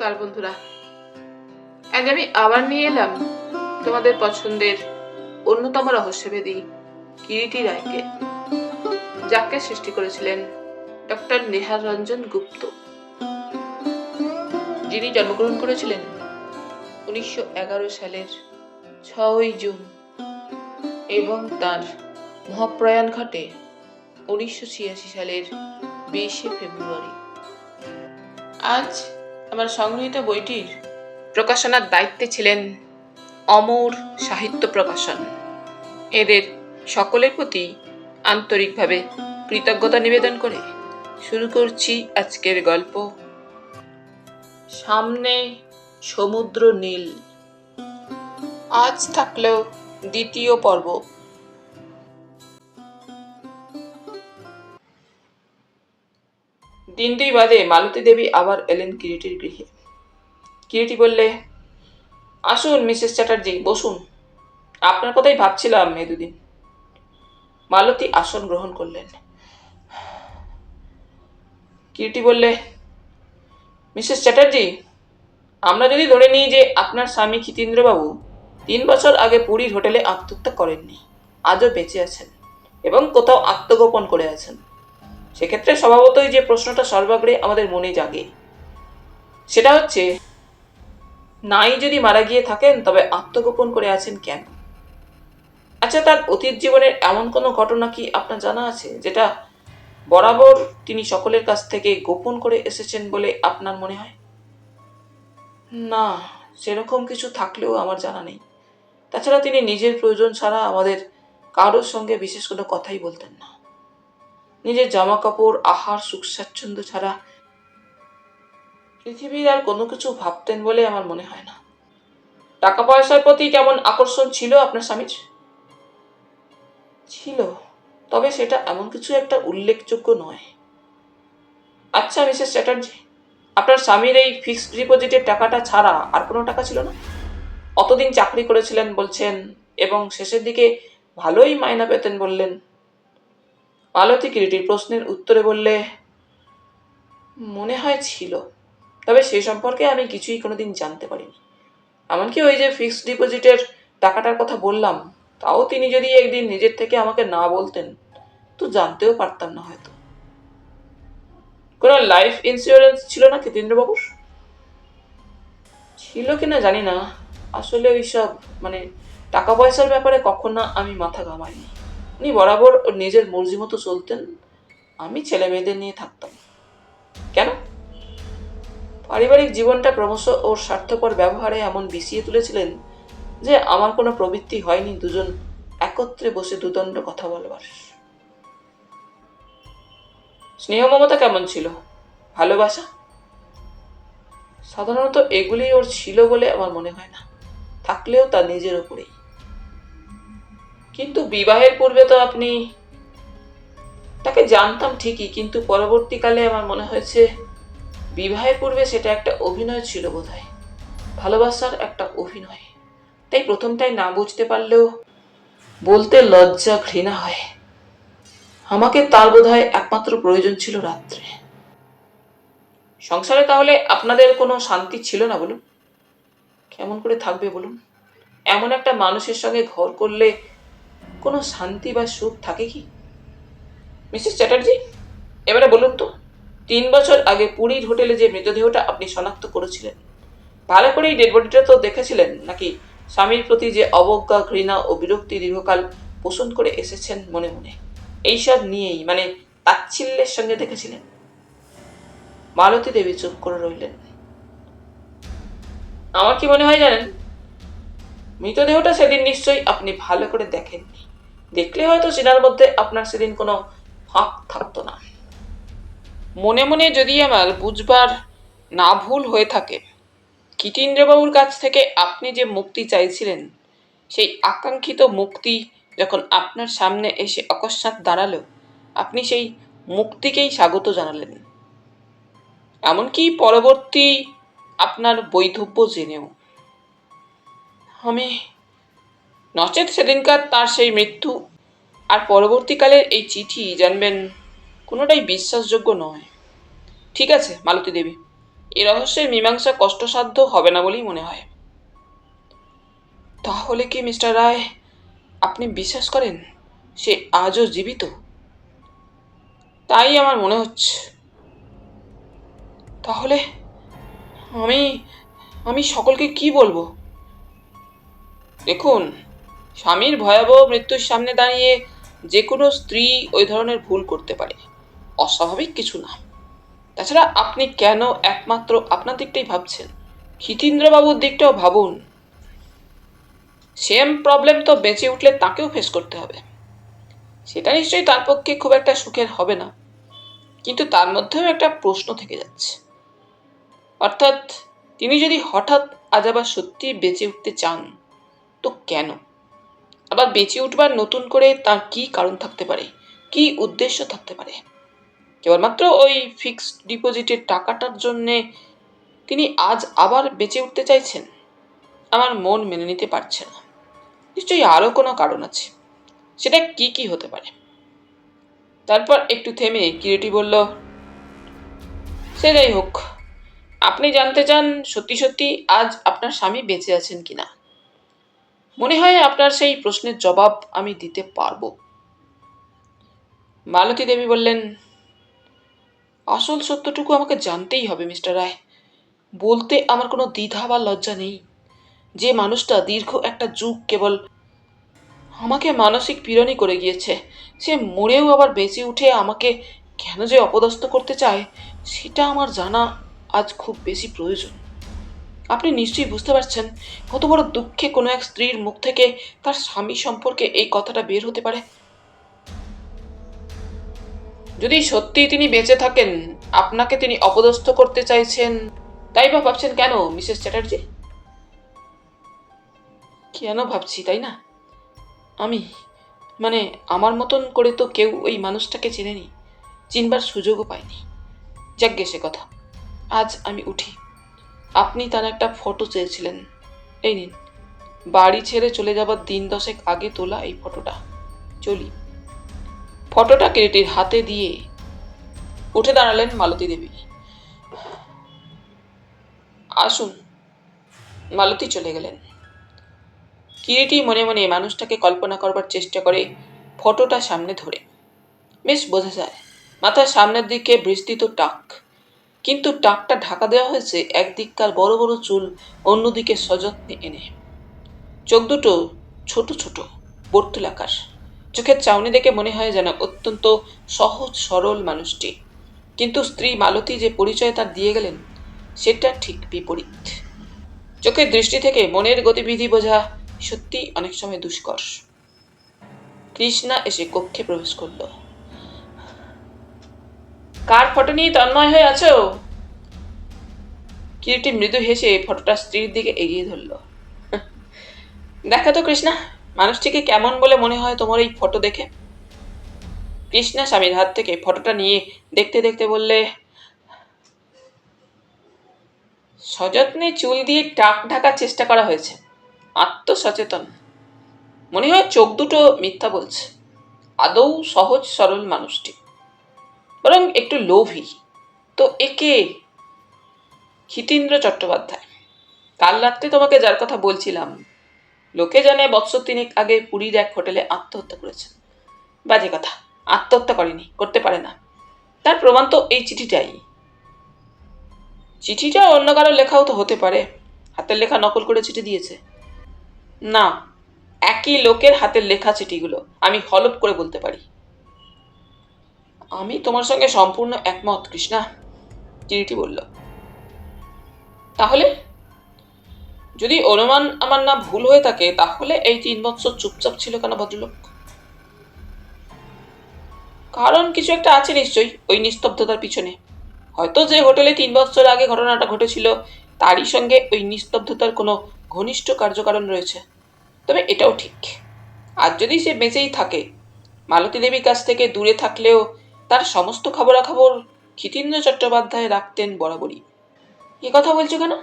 নমস্কার বন্ধুরা, আজ আমি আবার নিয়ে এলাম তোমাদের পছন্দের অন্যতম রহস্যভেদী কিরিটি রায়কে, যাকে সৃষ্টি করেছিলেন ডক্টর নেহার রঞ্জন গুপ্ত, যিনি জন্মগ্রহণ করেছিলেন 1911 সালের 6ই জুন এবং তার মহাপ্রয়াণ ঘটে 1986 সালের 20শে ফেব্রুয়ারি। আজ আমার সংগৃহীত বইটির প্রকাশনার দায়িত্বে ছিলেন অমর সাহিত্য প্রকাশন। এদের সকলের প্রতি আন্তরিকভাবে কৃতজ্ঞতা নিবেদন করে শুরু করছি আজকের গল্প, সামনে সমুদ্র নীল। আজ থাকলেও দ্বিতীয় পর্ব। দিন 2 বাদে মালতী দেবী আবার এলেন কিরিটির গৃহে। কিরিটি বললে, আসুন মিসেস চ্যাটার্জি, বসুন, আপনার কথাই ভাবছিলাম এই দুদিন। মালতী আসন গ্রহণ করলেন। কিরিটি বললে, মিসেস চ্যাটার্জি, আমরা যদি ধরে নিই যে আপনার স্বামী ক্ষিতীন্দ্রবাবু 3 বছর আগে পুরীর হোটেলে আত্মহত্যা করেননি, আজও বেঁচে আছেন এবং কোথাও আত্মগোপন করে আছেন, সেক্ষেত্রে স্বভাবতই যে প্রশ্নটা সর্বাগ্রে আমাদের মনে জাগে সেটা হচ্ছে, নাই যদি মারা গিয়ে থাকেন তবে আত্মগোপন করে আছেন কেন? আচ্ছা, তার অতীত জীবনের এমন কোনো ঘটনা কি আপনার জানা আছে যেটা বরাবর তিনি সকলের কাছ থেকে গোপন করে এসেছেন বলে আপনার মনে হয়? না, সেরকম কিছু থাকলেও আমার জানা নেই। তাছাড়া তিনি নিজের প্রয়োজন ছাড়া আমাদের কারোর সঙ্গে বিশেষ কোনো কথাই বলতেন না। নিজের জামা কাপড়, আহার, সুখ স্বাচ্ছন্দ্য ছাড়া পৃথিবীর আর কোনো কিছু ভাবতেন বলে আমার মনে হয় না। টাকা পয়সার প্রতি কেমন আকর্ষণ ছিল আপনার স্বামীর? ছিল, তবে সেটা এমন কিছু একটা উল্লেখযোগ্য নয়। আচ্ছা মিসেস চ্যাটার্জি, আপনার স্বামীর এই ফিক্সড ডিপোজিটের টাকাটা ছাড়া আর কোনো টাকা ছিল না? অতদিন চাকরি করেছিলেন বলছেন এবং শেষের দিকে ভালোই মাইনা পেতেন বললেন। মালতী কিরিটির প্রশ্নের উত্তরে বললে, মনে হয় ছিল, তবে সে সম্পর্কে আমি কিছুই কোনোদিন জানতে পারিনি। এমনকি ওই যে ফিক্সড ডিপোজিটের টাকাটার কথা বললাম, তাও তিনি যদি একদিন নিজের থেকে আমাকে না বলতেন তো জানতেও পারতাম না হয়তো। কোনো লাইফ ইন্স্যুরেন্স ছিল না ক্ষিতীন্দ্রবাবুর? ছিল কিনা জানি না, আসলে ওইসব টাকা পয়সার ব্যাপারে কখনো আমি মাথা ঘামাইনি। উনি বরাবর ওর নিজের মর্জি মতো চলতেন, আমি ছেলে মেয়েদের নিয়ে থাকতাম। কেন? পারিবারিক জীবনটা ক্রমশ ওর স্বার্থপর ব্যবহারে এমন বিষিয়ে তুলেছিলেন যে আমার কোনো প্রবৃত্তি হয়নি দুজন একত্রে বসে দুদণ্ড কথা বলবার। স্নেহ মমতা কেমন ছিল? ভালোবাসা? সাধারণত এগুলি ওর ছিল বলে আমার মনে হয় না, থাকলেও তা নিজের ওপরেই। কিন্তু বিবাহের পূর্বে তো আপনি তাকে জানতাম ঠিকই, কিন্তু পরবর্তীকালে আমার মনে হয়েছে বিবাহের পূর্বে সেটা একটা অভিনয় ছিল বোধহয়, ভালোবাসার একটা অভিনয়। তাই প্রথমটাই না বুঝতে পারলেও বলতে লজ্জা ঘৃণা হয়। আমাকে তার বোধহয় একমাত্র প্রয়োজন ছিল রাত্রে। সংসারে তাহলে আপনাদের কোনো শান্তি ছিল না বলুন? কেমন করে থাকবে বলুন? এমন একটা মানুষের সঙ্গে ঘর করলে কোনো শান্তি বা সুখ থাকে কি? মিসেস চ্যাটার্জি, এবারে বলুন তো, 3 বছর আগে পুরীর হোটেলে যে মৃতদেহটা আপনি শনাক্ত করেছিলেন, ভালো করেই ডেড বডিটা তো দেখেছিলেন নাকি স্বামীর প্রতি যে অবজ্ঞা, ঘৃণা ও বিরক্তি দীর্ঘকাল পোষণ করে এসেছেন মনে মনে, এইসব নিয়েই তাচ্ছিল্যের সঙ্গে দেখেছিলেন? মালতী দেবী চুপ করে রইলেন। আমার কি মনে হয় জানেন, মৃতদেহটা সেদিন নিশ্চয়ই আপনি ভালো করে দেখেননি। দেখলে হয়তো চেনার মধ্যে আপনার সেদিন কোনো ফাঁক থাকতো না। মনে মনে যদি আমার বুঝবার না ভুল হয়ে থাকে, ক্ষিতীন্দ্রবাবুর কাছ থেকে আপনি যে মুক্তি চাইছিলেন, সেই আকাঙ্ক্ষিত মুক্তি যখন আপনার সামনে এসে অকস্মাৎ দাঁড়ালো, আপনি সেই মুক্তিকেই স্বাগত জানালেন, এমনকি পরবর্তী আপনার বৈধব্য জেনেও। আমি নচেত সেদিনকার তার সেই মৃত্যু আর পরবর্তীকালের এই চিঠি, জানবেন, কোনোটাই বিশ্বাসযোগ্য নয়। ঠিক আছে মালতী দেবী, এই রহস্যের মীমাংসা কষ্টসাধ্য হবে না বলেই মনে হয়। তাহলে কি মিস্টার রায় আপনি বিশ্বাস করেন সে আজও জীবিত? তাই আমার মনে হচ্ছে। তাহলে আমি আমি সকলকে কি বলবো? দেখুন, স্বামীর ভয়াবহ মৃত্যুর সামনে দাঁড়িয়ে যে কোনো স্ত্রী ওই ধরনের ভুল করতে পারে, অস্বাভাবিক কিছু না। তাছাড়া আপনি কেন একমাত্র আপনার দিকটাই ভাবছেন? হিতীন্দ্রবাবুর দিকটাও ভাবুন। সেম প্রবলেম তো বেঁচে উঠলে তাকেও ফেস করতে হবে। সেটা নিশ্চয়ই তার পক্ষে খুব একটা সুখের হবে না, কিন্তু তার মধ্যেও একটা প্রশ্ন থেকে যাচ্ছে। অর্থাৎ তিনি যদি হঠাৎ আজ আবার সত্যি বেঁচে উঠতে চান, তো কেন? আবার বেঁচে উঠবার নতুন করে তার কি কারণ থাকতে পারে, কি উদ্দেশ্য থাকতে পারে? কেবলমাত্র ওই ফিক্সড ডিপোজিটের টাকাটার জন্যে তিনি আজ আবার বেঁচে উঠতে চাইছেন? আমার মন মেনে নিতে পারছে না। নিশ্চয়ই আরো কোনো কারণ আছে। সেটা কি কি হতে পারে? তারপর একটু থেমে কিরিটি বলল, সে যাই হোক, আপনি জানতে চান সত্যি সত্যি আজ আপনার স্বামী বেঁচে আছেন কিনা। মনে হয় আপনার সেই প্রশ্নের জবাব আমি দিতে পারবো। মালতী দেবী বললেন, আসল সত্যটুকু আমাকে জানতেই হবে মিস্টার রায়। বলতে আমার কোনো দ্বিধা বা লজ্জা নেই। যে মানুষটা দীর্ঘ একটা যুগ কেবল আমাকে মানসিক পীড়নই করে গিয়েছে, সে মরেও আবার বেঁচে উঠে আমাকে কেন যে অপদস্থ করতে চায়, সেটা আমার জানা আজ খুব বেশি প্রয়োজন। আপনি নিশ্চয়ই বুঝতে পারছেন কত বড় দুঃখে কোনো এক স্ত্রীর মুখ থেকে তার স্বামী সম্পর্কে এই কথাটা বের হতে পারে। যদি সত্যি তিনি বেঁচে থাকেন, আপনাকে তিনি অপদস্থ করতে চাইছেন, তাই বা ভাবছেন কেন মিসেস চ্যাটার্জি? কেন ভাবছি তাই না? আমি মানে আমার মতন করে তো কেউ ওই মানুষটাকে চেনেনি, চিনবার সুযোগও পায়নি। যাকগে সে কথা। আজ আমি উঠি। আপনি তার একটা ফটো চেয়েছিলেন, এই নিন। বাড়ি ছেড়ে চলে যাবার দিন 10 আগে তোলা এই ফটোটা। চলি। ফটোটা কিরিটির হাতে দিয়ে উঠে দাঁড়ালেন মালতী দেবী। আসুন। মালতী চলে গেলেন। কিরিটি মনে মনে মানুষটাকে কল্পনা করবার চেষ্টা করে ফটোটা সামনে ধরে। বেশ বোঝা যায় মাথার সামনের দিকে বিস্তৃত টাক, কিন্তু টাকটা ঢাকা দেওয়া হয়েছে একদিককার বড় বড় চুল অন্যদিকে সযত্নে এনে। চোখ দুটো ছোট ছোট, বর্তুলাকার। চোখের চাউনি দেখে মনে হয় যেন অত্যন্ত সহজ সরল মানুষটি, কিন্তু স্ত্রী মালতী যে পরিচয় তার দিয়ে গেলেন সেটা ঠিক বিপরীত। চোখের দৃষ্টি থেকে মনের গতিবিধি বোঝা সত্যি অনেক সময় দুষ্কর। কৃষ্ণা এসে কক্ষে প্রবেশ করল। কার ফটো নিয়ে তন্ময় হয়ে আছো? কিরিটি মৃদু হেসে ফটোটা স্ত্রীর দিকে এগিয়ে ধরল। দেখা তো কৃষ্ণা, মানুষটিকে কেমন বলে মনে হয় তোমার এই ফটো দেখে? কৃষ্ণা স্বামীর হাত থেকে ফটোটা নিয়ে দেখতে দেখতে বললে, সযত্নে চুল দিয়ে টাক ঢাকার চেষ্টা করা হয়েছে। আত্মসচেতন। মনে হয় চোখ দুটো মিথ্যা বলছে। আদৌ সহজ সরল মানুষটি, বরং একটু লোভী। তো একে? হিতীন্দ্র চট্টোপাধ্যায়। কাল রাত্রে তোমাকে যার কথা বলছিলাম, লোকে জানে বৎসর 3 আগে পুরীর এক হোটেলে আত্মহত্যা করেছে। বাজে কথা, আত্মহত্যা করেনি, করতে পারে না। তার প্রমাণ তো এই চিঠিটাই। চিঠিটা অন্য কারো লেখাও তো হতে পারে। হাতের লেখা নকল করে চিঠি দিয়েছে। না, একই লোকের হাতের লেখা চিঠিগুলো, আমি হলপ করে বলতে পারি। আমি তোমার সঙ্গে সম্পূর্ণ একমত কৃষ্ণা, চিঠিটি বলল। তাহলে যদি অনুমান আমার না ভুল হয়ে থাকে, তাহলে এই 3 বছর চুপচাপ ছিল কেন ভদ্রলোক? কারণ কিছু একটা আছে নিশ্চয়ই ওই নিস্তব্ধতার পিছনে। হয়তো যে হোটেলে 3 বছর আগে ঘটনাটা ঘটেছিল, তারই সঙ্গে ওই নিস্তব্ধতার কোনো ঘনিষ্ঠ কার্যকারণ রয়েছে। তবে এটাও ঠিক, আর যদি সে বেঁচেই থাকে, মালতী দেবীর কাছ থেকে দূরে থাকলেও তার সমস্ত খবরাখবর হিতীন্দ্র চট্টোপাধ্যায় রাখতেন বরাবরই। এ কথা বলছো কেন?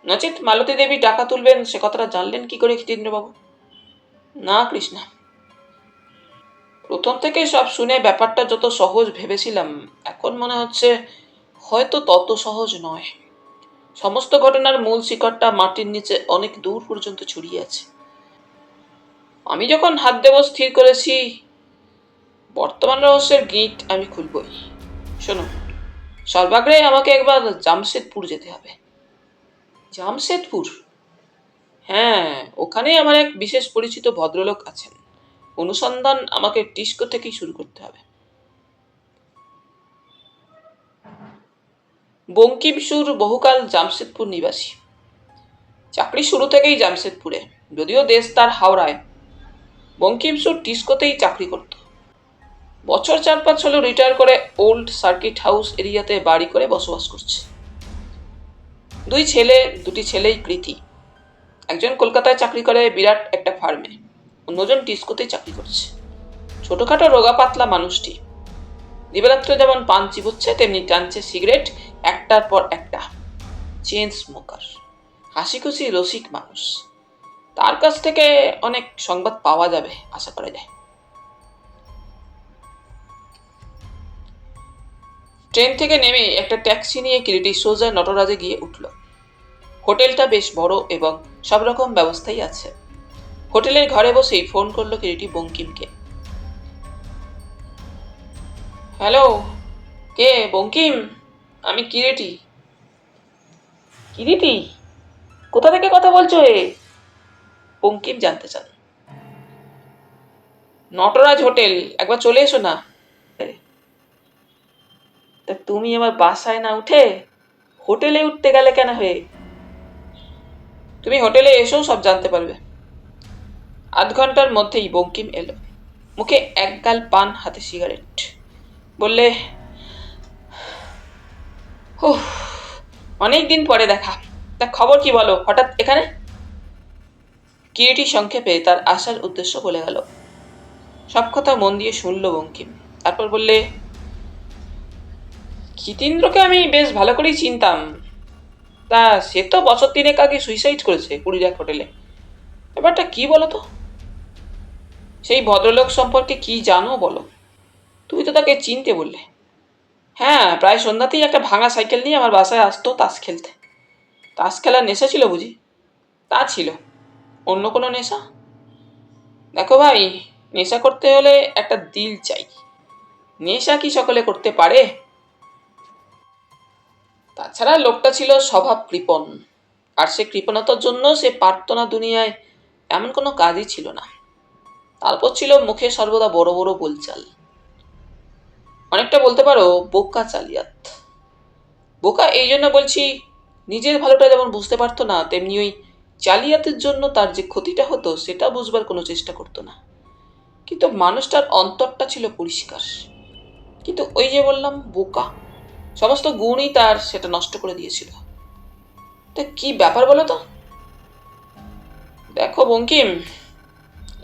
নচেত মালতী দেবী টাকা তুলবেন সে কথাটা জানলেন কি করে হিতীন্দ্রবাবু? না কৃষ্ণা, প্রথম থেকে সব শুনে ব্যাপারটা যত সহজ ভেবেছিলাম, এখন মনে হচ্ছে হয়তো তত সহজ নয়। সমস্ত ঘটনার মূল শিকড়টা মাটির নিচে অনেক দূর পর্যন্ত ছড়িয়ে আছে। আমি যখন হাত দেব স্থির করেছি, বর্তমান রহস্যের গিট আমি খুলবই। শোনো, সর্বাগ্রে আমাকে একবার জামশেদপুর যেতে হবে। জামশেদপুর? হ্যাঁ, ওখানে আমার এক বিশেষ পরিচিত ভদ্রলোক আছেন। অনুসন্ধান আমাকে টিস্কো থেকেই শুরু করতে হবে। বঙ্কিম সুর বহুকাল জামশেদপুর নিবাসী। চাকরি শুরু থেকেই জামশেদপুরে, যদিও দেশ তার হাওড়ায়। বঙ্কিম সুর টিস্কোতেই চাকরি করত। বছর 4-5 হলো রিটায়ার করে ওল্ড সার্কিট হাউস এরিয়াতে বাড়ি করে বসবাস করছে। 2 ছেলে, 2টি ছেলেই কৃতি। একজন কলকাতায় চাকরি করে বিরাট একটা ফার্মে, অন্যজন টিস্কোতেই চাকরি করছে। ছোটখাটো রোগা পাতলা মানুষটি। দিবারাত্র যেমন পান চিবুচ্ছে, তেমনি টানছে সিগারেট একটার পর একটা। চেন স্মোকার, হাসি খুশি রসিক মানুষ। তার কাছ থেকে অনেক সংবাদ পাওয়া যাবে আশা করা যায়। ট্রেন থেকে নেমে একটা ট্যাক্সি নিয়ে কিরিটি সোজা নটরাজে গিয়ে উঠল। হোটেলটা বেশ বড় এবং সব রকম ব্যবস্থাই আছে। হোটেলের ঘরে বসেই ফোন করলো কিরিটি বঙ্কিমকে। হ্যালো, কে? বঙ্কিম, আমি কিরিটি। কিরিটি? কোথা থেকে কথা বলছো এ? বঙ্কিম জানতে চান। নটরাজ হোটেল, একবার চলে এসো না। তা তুমি আমার বাসায় না উঠে হোটেলে উঠতে গেলে কেন হয়ে? তুমি হোটেলে এসেও সব জানতে পারবে। আধ ঘন্টার মধ্যেই বঙ্কিম এলো, মুখে এক গাল পান, হাতে সিগারেট। বললে, অনেকদিন পরে দেখা, তা খবর কি বলো হঠাৎ এখানে? কিরিটি সংক্ষেপে তার আসার উদ্দেশ্য বলে গেল। সব কথা মন দিয়ে শুনল বঙ্কিম। তারপর বললে, জিতেন্দ্রকে আমি বেশ ভালো করেই চিনতাম। তা সে তো বছর 3 আগে সুইসাইড করেছে পুরীর এক হোটেলে। ব্যাপারটা কি বলো তো? সেই ভদ্রলোক সম্পর্কে কি জানো বলো? তুমি তো তাকে চিনতে বললে। হ্যাঁ, প্রায় সন্ধ্যাতেই একটা ভাঙা সাইকেল নিয়ে আমার বাসায় আসতো তাস খেলতে। তাস খেলার নেশা ছিল বুঝি? তা ছিল। অন্য কোনো নেশা? দেখো ভাই, নেশা করতে হলে একটা দিল চাই। নেশা কি সকলে করতে পারে? তাছাড়া লোকটা ছিল স্বভাব কৃপণ, আর সে কৃপণতার জন্য সে পারত না দুনিয়ায় এমন কোনো কাজই ছিল না। তারপর ছিল মুখে সর্বদা বড় বড় বলচাল। অনেকটা বলতে পারো বোকা চালিয়াত। বোকা এই জন্য বলছি, নিজের ভালোটা যেমন বুঝতে পারতো না, তেমনি ওই জালিয়াতের জন্য তার যে ক্ষতিটা হতো সেটা বুঝবার কোনো চেষ্টা করতো না। কিন্তু মানুষটার অন্তরটা ছিল পরিষ্কার। কিন্তু ওই যে বললাম বোকা, সমস্ত গুণই তার সেটা নষ্ট করে দিয়েছিল। তা কি ব্যাপার বলো তো? দেখো বঙ্কিম,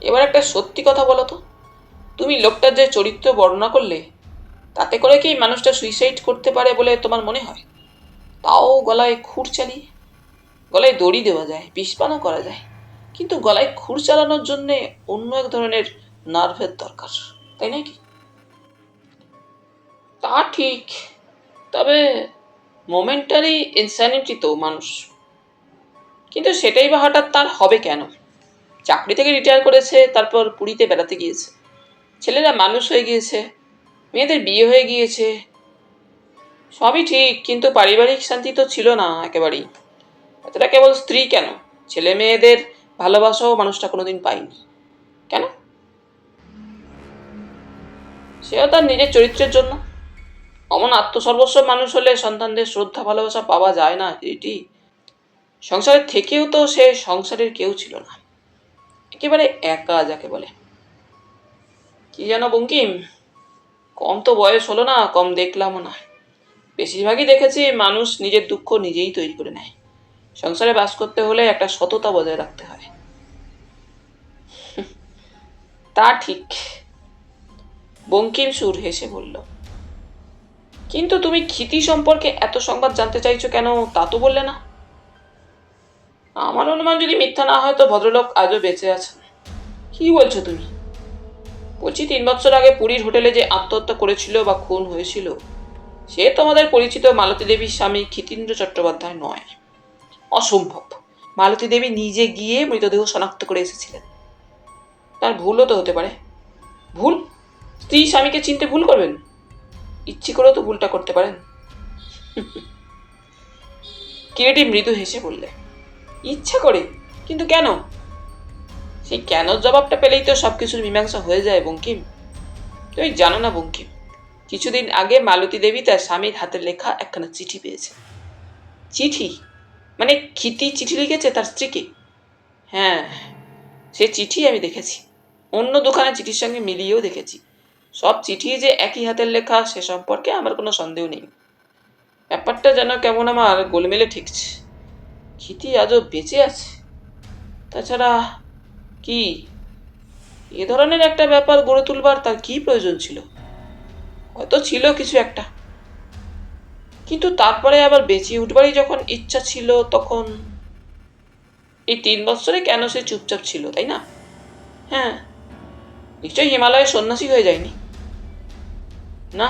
এবার একটা সত্যি কথা বলো তো। তুমি লোকটার যে চরিত্র বর্ণনা করলে, তাতে করে কি মানুষটা সুইসাইড করতে পারে বলে তোমার মনে হয়? তাও গলায় খুর চালিয়ে। গলায় দড়ি দেওয়া যায়, বিষপানও করা যায়, কিন্তু গলায় খুর চালানোর জন্য অন্য এক ধরনের নার্ভের দরকার, তাই নাকি? তা ঠিক, তবে মোমেন্টারি ইনস্যানিটি তো মানুষ। কিন্তু সেটাই বা হঠাৎ তার হবে কেন? চাকরি থেকে রিটায়ার করেছে, তারপর পুরীতে বেড়াতে গিয়েছে। ছেলেরা মানুষ হয়ে গিয়েছে, মেয়েদের বিয়ে হয়ে গিয়েছে, সবই ঠিক, কিন্তু পারিবারিক শান্তি তো ছিল না একেবারেই। এতটা কেবল স্ত্রী কেন, ছেলে মেয়েদের ভালোবাসাও মানুষটা কোনোদিন পায়নি। কেন? সেও তার নিজের চরিত্রের জন্য। অমন আত্মসর্বস্ব মানুষ হলে সন্তানদের শ্রদ্ধা ভালোবাসা পাওয়া যায় না এটি। সংসারের থেকেও তো সে সংসারের কেউ ছিল না, একেবারে একা যাকে বলে। কি জানো বঙ্কিম, কম তো বয়স হলো না, কম দেখলামও না। বেশিরভাগই দেখেছি মানুষ নিজের দুঃখ নিজেই তৈরি করে নেয়। সংসারে বাস করতে হলে একটা সততা বজায় রাখতে হয়। তা ঠিক, বঙ্কিম সুর হেসে বলল। কিন্তু তুমি ক্ষিতি সম্পর্কে এত সংবাদ জানতে চাইছো কেন তা তো বললে না। আমার অনুমান যদি মিথ্যা না হয় তো ভদ্রলোক আজও বেঁচে আছেন। কি বলছো তুমি? বলছি 3 বছর আগে পুরীর হোটেলে যে আত্মহত্যা করেছিল বা খুন হয়েছিল, সে তোমাদের পরিচিত মালতী দেবীর স্বামী ক্ষিতীন্দ্র চট্টোপাধ্যায় নয়। অসম্ভব। মালতী দেবী নিজে গিয়ে মৃতদেহ শনাক্ত করে এসেছিলেন। তার ভুলও তো হতে পারে। ভুল? স্ত্রী স্বামীকে চিনতে ভুল করবেন? ইচ্ছে করেও তো ভুলটা করতে পারেন। কিরিটি মৃদু হেসে বললে, ইচ্ছা করে? কিন্তু কেন? সেই কেন জবাবটা পেলেই তো সবকিছুর মীমাংসা হয়ে যায় বঙ্কিম। তুমি জানো না বঙ্কিম, কিছুদিন আগে মালতী দেবী তার স্বামীর হাতের লেখা একখানা চিঠি পেয়েছে। চিঠি? মানে ক্ষিতি চিঠি লিখেছে তার স্ত্রীকে? হ্যাঁ, সে চিঠি আমি দেখেছি, অন্য দোকানে চিঠির সঙ্গে মিলিয়েও দেখেছি। সব চিঠি যে একই হাতের লেখা সে সম্পর্কে আমার কোনো সন্দেহ নেই। ব্যাপারটা যেন কেমন আমার গোলমেলে ঠেকছে। ক্ষিতি আজও বেঁচে আছে? তাছাড়া কি এ ধরনের একটা ব্যাপার গড়ে তুলবার তার কি প্রয়োজন ছিল? হয়তো ছিল কিছু একটা, কিন্তু তারপরে আবার বেঁচে উঠবারই যখন ইচ্ছা ছিল তখন। এই 3 বছরে কেন সে চুপচাপ ছিল, তাই না? হ্যাঁ, নিশ্চয়ই হিমালয়ে সন্ন্যাসী হয়ে যায়নি। না,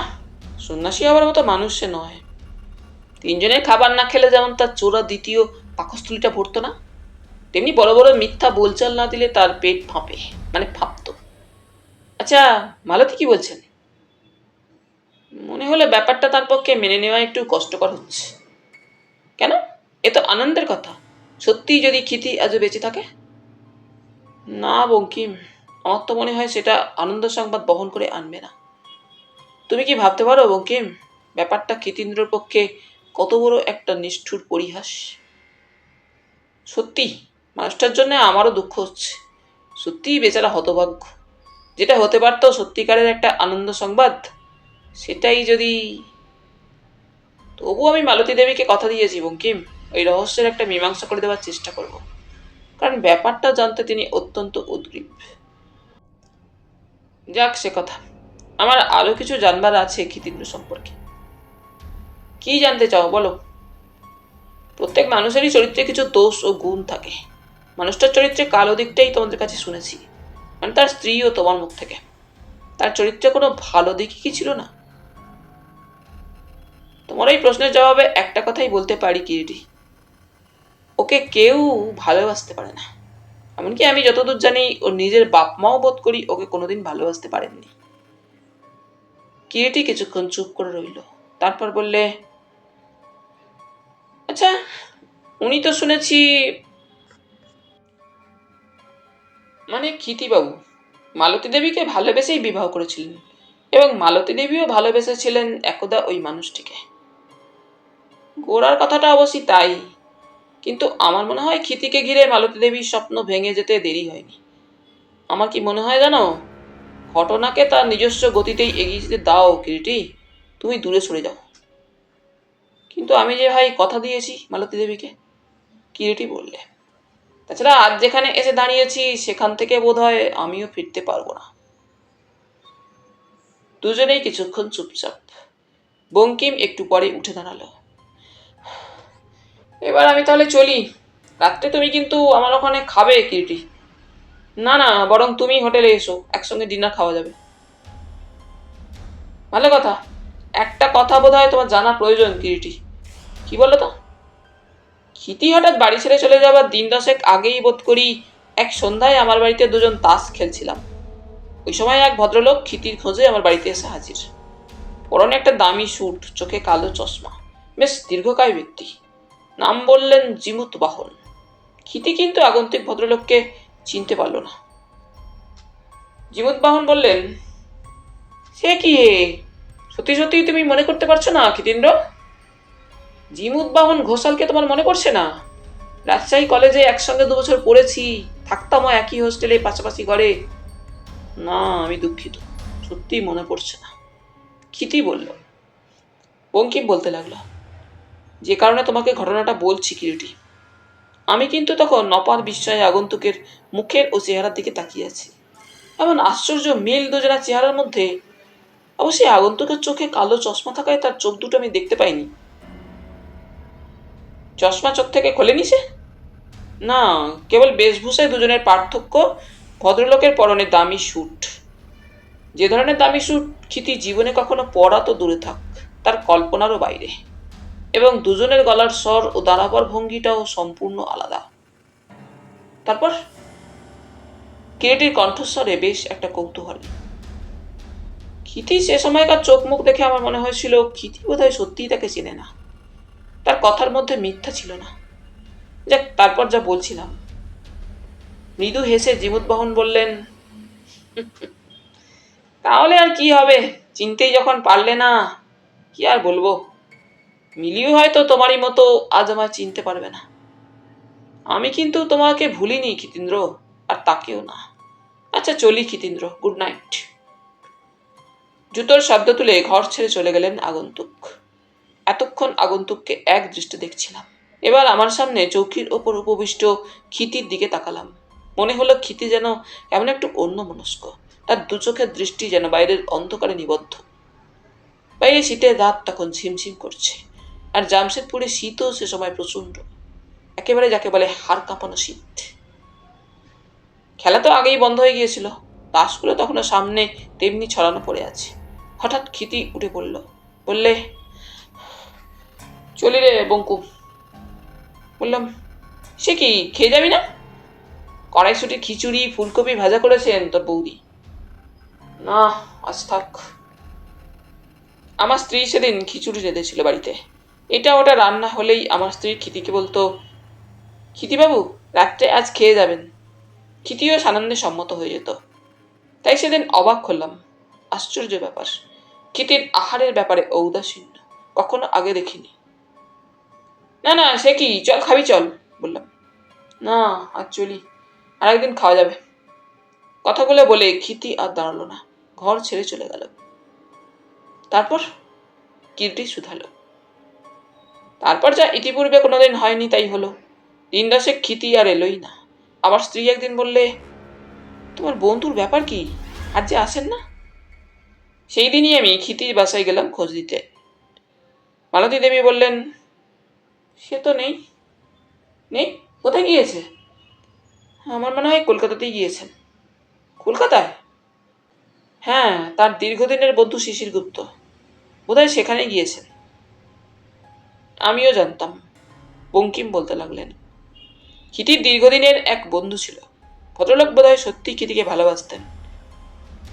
সন্ন্যাসী হবার মতো মানুষ সে নয়। 3 জনের খাবার না খেলে যেমন তার চোরা দ্বিতীয় পাকস্থলীটা ভরতো না, তেমনি বড় বড় মিথ্যা বোলচাল না দিলে তার পেট ফাঁপে, মানে ফাঁপতো। আচ্ছা, মালতী কি বলছেন? মনে হলো ব্যাপারটা তার পক্ষে মেনে নেওয়া একটু কষ্টকর হচ্ছে। কেন? এ তো আনন্দের কথা। সত্যিই যদি ক্ষিতি আজও বেঁচে থাকে? না বঙ্কিম, আমার তো মনে হয় সেটা আনন্দ সংবাদ বহন করে আনবে না। তুমি কি ভাবতে পারো বঙ্কিম, ব্যাপারটা ক্ষিতীন্দ্রর পক্ষে কত বড় একটা নিষ্ঠুর পরিহাস? সত্যি মানুষটার জন্য আমারও দুঃখ হচ্ছে। সত্যিই বেচারা হতভাগ্য। যেটা হতে পারত সত্যিকারের একটা আনন্দ সংবাদ, সেটাই যদি। তবু আমি মালতী দেবীকে কথা দিয়েছি বঙ্কিম, ওই রহস্যের একটা মীমাংসা করে দেওয়ার চেষ্টা করব, কারণ ব্যাপারটা জানতে তিনি অত্যন্ত উদ্গ্রীব। যাক সে কথা, আমার আরো কিছু জানবার আছে ক্ষিতীন্দ্র সম্পর্কে। কি জানতে চাও বলো? প্রত্যেক মানুষেরই চরিত্রে কিছু দোষ ও গুণ থাকে। মানুষটার চরিত্রে কালো দিকটাই তোমাদের কাছে শুনেছি, মানে তার স্ত্রীও তোমার মুখ থেকে। তার চরিত্রে কোনো ভালো দিক কি ছিল না? তোমার এই প্রশ্নের জবাবে একটা কথাই বলতে পারি কিরিটি, ওকে কেউ ভালোবাসতে পারে না। এমনকি আমি যতদূর জানি ওর নিজের বাপ মাও বোধ করি ওকে কোনোদিন ভালোবাসতে পারেননি। কিরিটি কিছুক্ষণ চুপ করে রইল, তারপর বললে, আচ্ছা, উনি তো শুনেছি, মানে ক্ষিতিবাবু মালতী দেবীকে ভালোবেসেই বিবাহ করেছিলেন, এবং মালতী দেবীও ভালোবেসেছিলেন একদা ওই মানুষটিকে। গোড়ার কথাটা অবশ্যই তাই, কিন্তু আমার মনে হয় ক্ষিতিকে ঘিরে মালতী দেবীর স্বপ্ন ভেঙে যেতে দেরি হয়নি। আমার কি মনে হয় জানো, ঘটনাকে তার নিজস্ব গতিতেই এগিয়ে যেতে দাও কিরিটি, তুমি দূরে সরে যাও। কিন্তু আমি যে ভাই কথা দিয়েছি মালতী দেবীকে, কিরিটি বললে। তাছাড়া আজ যেখানে এসে দাঁড়িয়েছি সেখান থেকে বোধহয় আমিও ফিরতে পারবো না। দুজনেই কিছুক্ষণ চুপচাপ। বঙ্কিম একটু পরে উঠে দাঁড়ালো। এবার আমি তাহলে চলি। রাত্রে তুমি কিন্তু আমার ওখানে খাবে কিরিটি? না না, বরং তুমি হোটেলে এসো, একসঙ্গে ডিনার খাওয়া যাবে। ভালো কথা। একটা কথা বোধ হয় তোমার জানা প্রয়োজন কিরিটি। কি বলো তো? ক্ষিতি হঠাৎ বাড়ি ছেড়ে চলে যাবার 10 আগেই বোধ করি এক সন্ধ্যায় আমার বাড়িতে দুজন তাস খেলছিলাম। ওই সময় এক ভদ্রলোক ক্ষিতির খোঁজে আমার বাড়িতে এসে হাজির। পরনে একটা দামি স্যুট, চোখে কালো চশমা, বেশ দীর্ঘকায় ব্যক্তি। নাম বললেন জিমুত বাহন। ক্ষিতি কিন্তু আগন্তুক ভদ্রলোককে চিনতে পারল না। জিমুত বাহন বললেন, সে কি হে, সত্যি সত্যি তুমি মনে করতে পারছো না ক্ষিতীন্দ্র? জিমুত বাহন ঘোষালকে তোমার মনে পড়ছে না? রাজশাহী কলেজে একসঙ্গে 2 বছর পড়েছি, থাকতামও একই হোস্টেলে, পাশাপাশি ঘরে। না, আমি দুঃখিত, সত্যি মনে পড়ছে না। ক্ষিতি বলল। বঙ্কিম বলতে লাগলো, যে কারণে তোমাকে ঘটনাটা বলছি কিরিটি, আমি কিন্তু তখন নপার বিস্ময়ে আগন্তুকের মুখের ও চেহারার দিকে তাকিয়ে আছি। এমন আশ্চর্য মিল দুজনের চেহারার মধ্যে। অবশ্যই আগন্তুকের চোখে কালো চশমা থাকায় তার চোখ দুটো আমি দেখতে পাইনি। চশমা চোখ থেকে খোলেনি সে? না, কেবল বেশভূষায় দুজনের পার্থক্য, ভদ্রলোকের পরনে দামি স্যুট। যে ধরনের দামি স্যুট ক্ষিতি জীবনে কখনো পরা তো দূরে থাক, তার কল্পনারও বাইরে, এবং দুজনের গলার স্বর ও দাঁড়াবার ভঙ্গিটাও সম্পূর্ণ আলাদা। তারপর কিরিটির কণ্ঠস্বরে বেশ একটা কৌতূহল। ক্ষিতি সে সময়কার চোখ মুখ দেখে আমার মনে হয়েছিল ক্ষিতি বোধহয় সত্যিই তাকে চেনে না, তার কথার মধ্যে মিথ্যা ছিল না। যাক, তারপর যা বলছিলাম। মৃদু হেসে জিমুৎবহন বললেন, তাহলে আর কি হবে, চিনতেই যখন পারলে না, কি আর বলবো। মিলিও হয়তো তোমারই মতো আজ আমায় চিনতে পারবে না। আমি কিন্তু তোমাকে ভুলিনি ক্ষিতীন্দ্র, আর তাকেও না। আচ্ছা চলি ক্ষিতীন্দ্র, গুড নাইট। জুতোর শব্দ তুলে ঘর ছেড়ে চলে গেলেন আগন্তুক। এতক্ষণ আগন্তুককে এক দৃষ্টি দেখছিলাম। এবার আমার সামনে চৌকির ওপর উপবিষ্ট ক্ষিতির দিকে তাকালাম। মনে হলো ক্ষিতি যেন এমন একটু অন্যমনস্ক, তার দু চোখের দৃষ্টি যেন বাইরের অন্ধকারে নিবদ্ধ। বাইরে শীতের রাত তখন ঝিমঝিম করছে, আর জামশেদপুরে শীতও সে সময় প্রচন্ড, একেবারে যাকে বলে হাড় কাঁপানো শীত। খেলা তো আগেই বন্ধ হয়ে গিয়েছিল, তাসগুলো তখনও সামনে তেমনি ছড়ানো পড়ে আছে। হঠাৎ ক্ষিতি উঠে বললে, চলি রে বঙ্কু। বললাম, সে কি, খেয়ে যাবি না? কড়াইশুটি খিচুড়ি ফুলকপি ভাজা করেছেন তোর বৌদি। না, আজ থাক। আমার স্ত্রী সেদিন খিচুড়ি রেঁধেছিল বাড়িতে। এটা ওটা রান্না হলেই আমার স্ত্রী ক্ষিতিকে বলতো, ক্ষিতিবাবু রাত্রে আজ খেয়ে যাবেন। ক্ষিতিও সানন্দে সম্মত হয়ে যেত। তাই সেদিন অবাক হলাম। আশ্চর্য ব্যাপার, ক্ষিতির আহারের ব্যাপারে ঔদাসীন্য কখনো আগে দেখিনি। না না, সে কি, চল খাবি চল, বললাম। না, আজ চলি, আর একদিন খাওয়া যাবে। কথাগুলো বলে ক্ষিতি আর দাঁড়ালো না, ঘর ছেড়ে চলে গেল। তারপর কিরটি শুধালো। তারপর যা ইতিপূর্বে কোনোদিন হয়নি তাই হলো। দিন দশে ক্ষিতি আর এলোই না। আমার স্ত্রী একদিন বললে, তোমার বন্ধুর ব্যাপার কি, আর যে আসেন না? সেই দিনই আমি ক্ষিতির বাসায় গেলাম খোঁজ দিতে। মালতী দেবী বললেন, সে তো নেই। নেই? কোথায় গিয়েছে? আমার মনে হয় কলকাতাতেই গিয়েছেন। কলকাতায়? হ্যাঁ, তার দীর্ঘদিনের বন্ধু শিশির গুপ্ত বোধহয় সেখানে গিয়েছেন। আমিও জানতাম, বঙ্কিম বলতে লাগলেন। ক্ষিতির দীর্ঘদিনের এক বন্ধু ছিল। ভদ্রলোক বোধহয় সত্যি ক্ষিতিকে ভালোবাসতেন,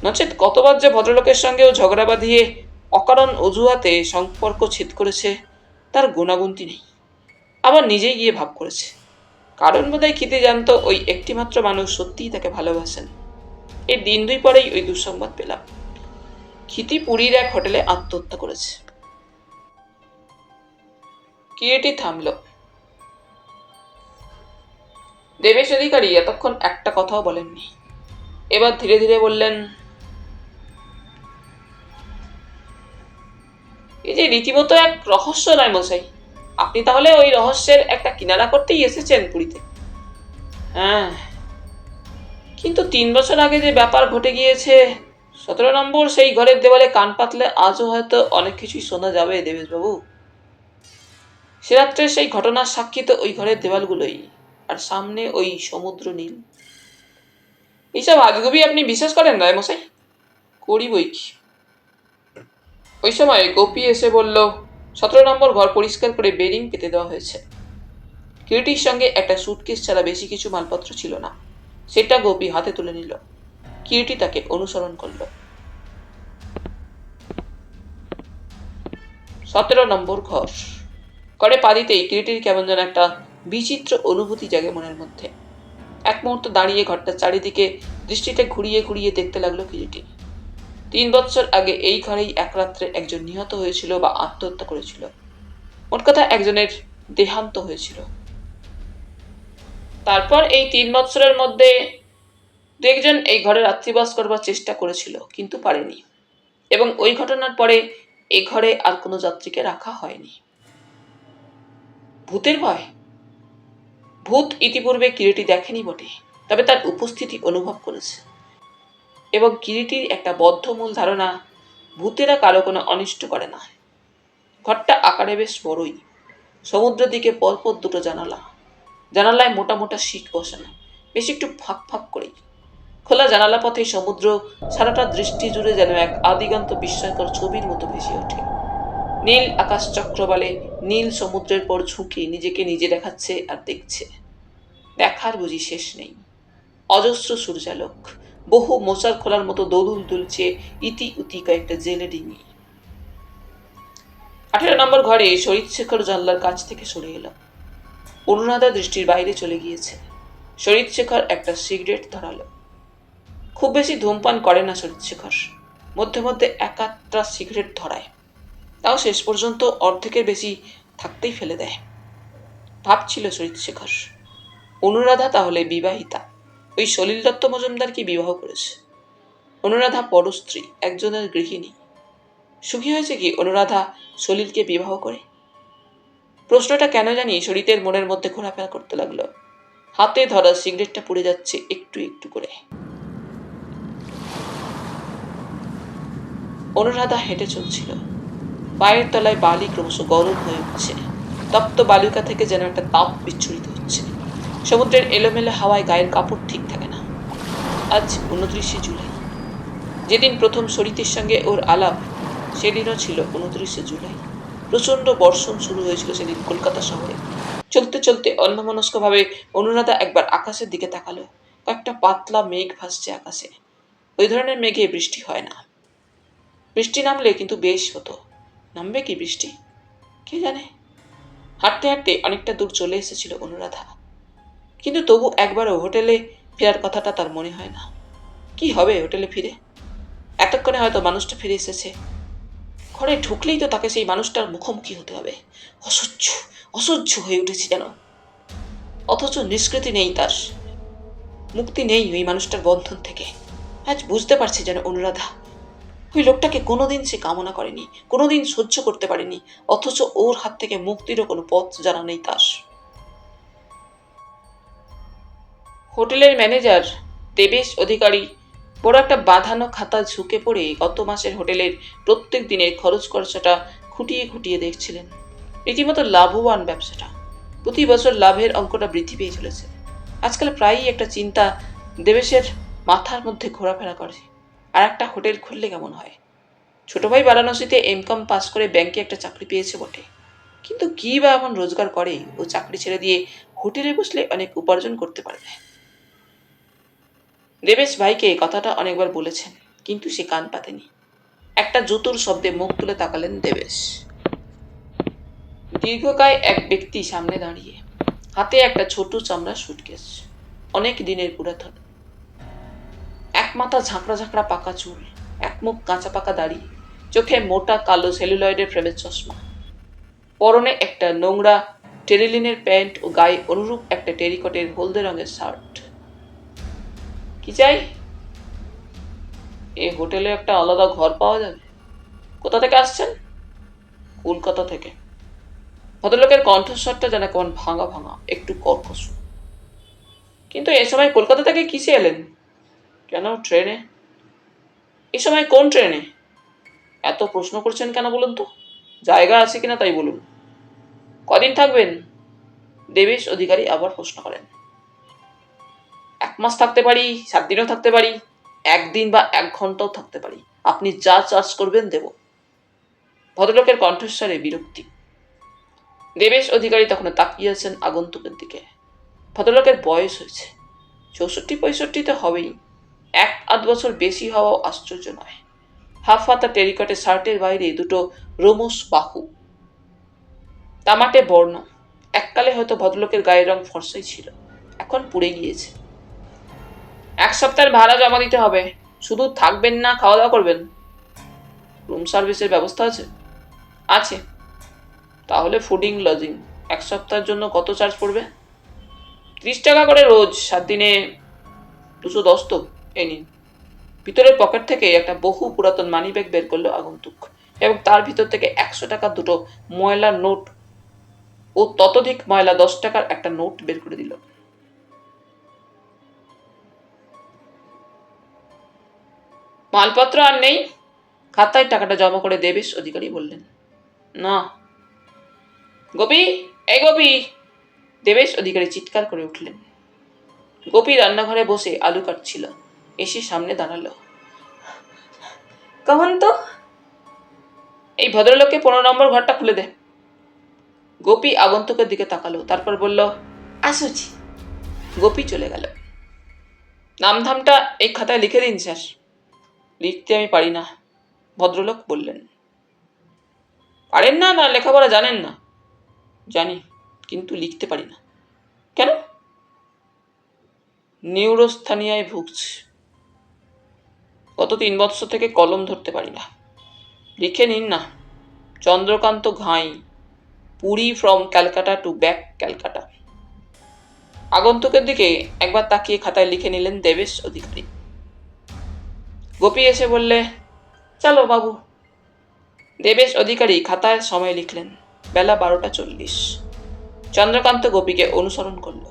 নচেত কতবার যে ভদ্রলোকের সঙ্গেও ঝগড়া বাঁধিয়ে অকারণ অজুহাতে সম্পর্ক ছেদ করেছে তার গুণাগুন্তি নেই। আবার নিজেই গিয়ে ভাব করেছে। কারণ বোধহয় ক্ষিতি জানত ওই একটিমাত্র মানুষ সত্যিই তাকে ভালোবাসেন। এই দিন দুই পরেই ওই দুঃসংবাদ পেলাম, ক্ষিতি পুরীর এক হোটেলে আত্মহত্যা করেছে। কিরিটি থামল। দেবেশ অধিকারী এতক্ষণ একটা কথাও বলেননি। এবার ধীরে ধীরে বললেন, এই যে রীতিমতো এক রহস্য নয় মশাই, আপনি তাহলে ওই রহস্যের একটা কিনারা করতেই এসেছেন পুরীতে? হ্যাঁ, কিন্তু 3 বছর আগে যে ব্যাপার ঘটে গিয়েছে, 17 নম্বর সেই ঘরের দেওয়ালে কান পাতলে আজও হয়তো অনেক কিছুই শোনা যাবে দেবেশবাবু। সে রাত্রে সেই ঘটনার সাক্ষী তো ওই ঘরের দেওয়ালগুলোই, আর সামনে ওই সমুদ্র নীল। এইসব আজগুবি আপনি বিশ্বাস করেন রায় মশাই? করি বই কি। ওই সময় গোপী এসে বলল, 17 নম্বর ঘর পরিষ্কার করে বেরিং পেতে দেওয়া হয়েছে। কিরিটির সঙ্গে একটা সুটকেস ছাড়া বেশি কিছু মালপত্র ছিল না। সেটা গোপী হাতে তুলে নিল। কিরিটি তাকে অনুসরণ করল। 17 নম্বর ঘর। ঘরে পা দিতেই কিরিটির কেমন যেন একটা বিচিত্র অনুভূতি জাগে মনের মধ্যে। এক মুহূর্ত দাঁড়িয়ে ঘরটার চারিদিকে দৃষ্টিটা ঘুরিয়ে ঘুরিয়ে দেখতে লাগলো কিরিটি। 3 বছর আগে এই ঘরেই এক রাত্রে একজন নিহত হয়েছিল বা আত্মহত্যা করেছিল। মোট কথা একজনের দেহান্ত হয়েছিল। তারপর এই 3 বছরের মধ্যে দু একজন এই ঘরে রাত্রিবাস করবার চেষ্টা করেছিল, কিন্তু পারেনি, এবং ওই ঘটনার পরে এ ঘরে আর কোনো যাত্রীকে রাখা হয়নি। ভূতের ভয়? ভূত ইতিপূর্বে কিরিটি দেখেনি বটে, তবে তার উপস্থিতি অনুভব করেছে, এবং কিরিটির একটা বদ্ধমূল ধারণা, ভূতেরা কারো কোনো অনিষ্ট করে না। ঘরটা আকারে বেশ বড়ই। সমুদ্রের দিকে পরপর দুটো জানালা, জানালায় মোটা মোটা শিক বসানো, বেশ একটু ফাঁক ফাঁক করেই। খোলা জানালা পথে সমুদ্র সারাটা দৃষ্টি জুড়ে যেন এক আদিগন্ত বিস্ময়কর ছবির মতো ভেসে ওঠে। নীল আকাশ চক্র বলে নীল সমুদ্রের পর ঝুঁকে নিজেকে নিজে দেখাচ্ছে আর দেখছে। দেখার বুঝি শেষ নেই। অজস্র সূর্যালোক, বহু মোচার খোলার মতো দোদুল দুলছে ইতি উতি কয়েকটা জেলে ডিঙি। 18 নম্বর ঘরে শরীরশেখর জানলার কাছ থেকে সরে এলো। অনুরাধা দৃষ্টির বাইরে চলে গিয়েছে। শরীরশেখর একটা সিগারেট ধরালো। খুব বেশি ধূমপান করে না শরীরশেখর, মধ্যে মধ্যে এক আধটা সিগারেট ধরায়, তাও শেষ পর্যন্ত অর্ধেকের বেশি থাকতেই ফেলে দেয়। ভাবছিল শরীরশেখর, অনুরাধা তাহলে বিবাহিতা, ওই সলিল দত্ত মজুমদারকে বিবাহ করেছে। অনুরাধা পরস্ত্রী, একজনের গৃহিণী। সুখী হয়েছে কি অনুরাধা সলিলকে বিবাহ করে? প্রশ্নটা কেন জানি শরীরের মনের মধ্যে ঘোরাফেরা করতে লাগলো। হাতে ধরা সিগারেটটা পুড়ে যাচ্ছে একটু একটু করে। অনুরাধা হেঁটে চলছিল। পায়ের তলায় বালি ক্রমশ গরম হয়ে উঠছে। তপ্ত বালুকা থেকে যেন একটা তাপ বিচ্ছুরিত হচ্ছে। সমুদ্রের এলোমেলো হাওয়ায় গায়ের কাপড় ঠিক থাকে না। আজ 29 জুলাই। যেদিন প্রথম শরীরের সঙ্গে ওর আলাপ, সেদিনও ছিল 29 জুলাই। প্রচন্ড বর্ষণ শুরু হয়েছিল সেদিন কলকাতা শহরে। চলতে চলতে অন্যমনস্কভাবে অনুরাধা একবার আকাশের দিকে তাকালো। কয়েকটা পাতলা মেঘ ভাসছে আকাশে। ওই ধরনের মেঘে বৃষ্টি হয় না। বৃষ্টি নামলে কিন্তু বেশ হতো। নামবে কি বৃষ্টি? কে জানে। হাঁটতে হাঁটতে অনেকটা দূর চলে এসেছিল অনুরাধা, কিন্তু তবু একবারও হোটেলে ফেরার কথাটা তার মনে হয় না। কি হবে হোটেলে ফিরে? এতক্ষণে হয়তো মানুষটা ফিরে এসেছে। ঘরে ঢুকলেই তো তাকে সেই মানুষটার মুখোমুখি হতে হবে। অসহ্য অসহ্য হয়ে উঠেছে যেন। অথচ নিষ্কৃতি নেই তার, মুক্তি নেই ওই মানুষটার বন্ধন থেকে। আজ বুঝতে পারছে যেন অনুরাধা, ওই লোকটাকে কোনোদিন সে কামনা করেনি, কোনোদিন সহ্য করতে পারেনি, অথচ ওর হাত থেকে মুক্তিরও কোনো পথ জানা নেই তার। হোটেলের ম্যানেজার দেবেশ অধিকারী বড় একটা বাঁধানো খাতা ঝুঁকে পড়ে গত মাসের হোটেলের প্রত্যেক দিনের খরচ খরচাটা খুঁটিয়ে খুঁটিয়ে দেখছিলেন। রীতিমতো লাভবান ব্যবসাটা। প্রতি বছর লাভের অঙ্কটা বৃদ্ধি পেয়ে চলেছে। আজকাল প্রায়ই একটা চিন্তা দেবেশের মাথার মধ্যে ঘোরাফেরা করে, আর একটা হোটেল খুললে কেমন হয়। ছোট ভাই বারাণসীতে এমকম পাস করে ব্যাংকে একটা চাকরি পেয়েছে বটে, কিন্তু কি বা এমন রোজগার করে ও চাকরি ছেড়ে দিয়ে হোটেলে বসলে অনেক উপার্জন করতে পারবে। দেবেশ ভাইকে কথাটা অনেকবার বলেছেন, কিন্তু সে কান পাতেনি। একটা জুতোর শব্দে মুখ তুলে তাকালেন দেবেশ। দীর্ঘকায় এক ব্যক্তি সামনে দাঁড়িয়ে, হাতে একটা ছোট চামড়া সুটকেস, অনেক দিনের পুরাতন। এক মাথা ঝাঁকড়া ঝাঁকড়া পাকা চুল, এক মুখ কাঁচা পাকা দাড়ি, চোখে মোটা কালো সেলুলয়েডের ফ্রেমের চশমা, পরনে একটা নোংরা টেরিলিনের প্যান্ট ও গায়ে অনুরূপ একটা টেরিকটের হলদে রঙের শার্ট। কি চাই? এই হোটেলে একটা আলাদা ঘর পাওয়া যাবে? কোথা থেকে আসছেন? কলকাতা থেকে। ভদ্রলোকের কণ্ঠস্বরটা যেন কেমন ভাঙা ভাঙা, একটু কর্কশ। কিন্তু এ সময় কলকাতা থেকে কিসে এলেন? কেন ট্রেনে? এ সময় কোন ট্রেনে? এত প্রশ্ন করছেন কেন বলুন তো? জায়গা আছে কিনা তাই বলুন। কদিন থাকবেন? দেবেশ অধিকারী আবার প্রশ্ন করেন। 1 মাস থাকতে পারি, 7 দিনও থাকতে পারি, 1 দিন বা 1 ঘন্টাও থাকতে পারি। আপনি যা চার্জ করবেন দেব। ভদ্রলোকের কণ্ঠস্বরে বিরক্তি। দেবেশ অধিকারী তখন তাকিয়ে আছেন আগন্তুকের দিকে। ভদ্রলোকের বয়স হয়েছে 64-65 হবেই। 1-8 বছর বেশি হওয়াও আশ্চর্য নয়। হাফ হাতা টেরিকটে শার্টের বাইরে দুটো রোমস বাহু, তামাটে বর্ণ। এককালে হয়তো ভদ্রলোকের গায়ের রং ফর্সাই ছিল, এখন পুড়ে গিয়েছে। 1 সপ্তাহের ভাড়া জমা দিতে হবে। শুধু থাকবেন না খাওয়া দাওয়া করবেন? রুম সার্ভিসের ব্যবস্থা আছে? আছে। তাহলে ফুডিং লজিং 1 সপ্তাহের জন্য কত চার্জ পড়বে? 30 টাকা করে রোজ, 7 দিনে 210 তো। এই নিন। ভিতরের পকেট থেকে একটা বহু পুরাতন মানি ব্যাগ বের করলো আগন্তুক, এবং তার ভিতর থেকে 100 টাকার দুটো ময়লার নোট ও ততোধিক ময়লা 10 টাকার একটা নোট বের করে দিল। মালপত্র আর নেই? খাতায় টাকাটা জমা করে দেবেশ অধিকারী বললেন। না। গোপী, এই গোপী! দেবেশ অধিকারী চিৎকার করে উঠলেন। গোপী রান্নাঘরে বসে আলু কাটছিল, এসে সামনে দাঁড়ালো। কখন তো? এই ভদ্রলোককে 15 নম্বর ঘরটা খুলে দে। গোপী আগন্তুকের দিকে তাকালো, তারপর বলল, আসুছি। গোপী চলে গেল। নামধামটা এই খাতায় লিখে দিন স্যার। লিখতে আমি পারি না, ভদ্রলোক বললেন। পারেন না, না লেখাপড়া জানেন না? জানি, কিন্তু লিখতে পারি না। কেন? নিউরোস্থানিয়ায় ভুগছি। গত 3 বৎসর থেকে কলম ধরতে পারি না। লিখে নিন না। Chandrakant Ghai, Puri from Calcutta to back Calcutta. আগন্তুকের দিকে একবার তাকিয়ে খাতায় লিখে নিলেন দেবেশ অধিকারী। গোপী এসে বললে, চলো বাবু। দেবেশ অধিকারী খাতায় সময় লিখলেন, বেলা 12:40। চন্দ্রকান্ত গোপীকে অনুসরণ করল।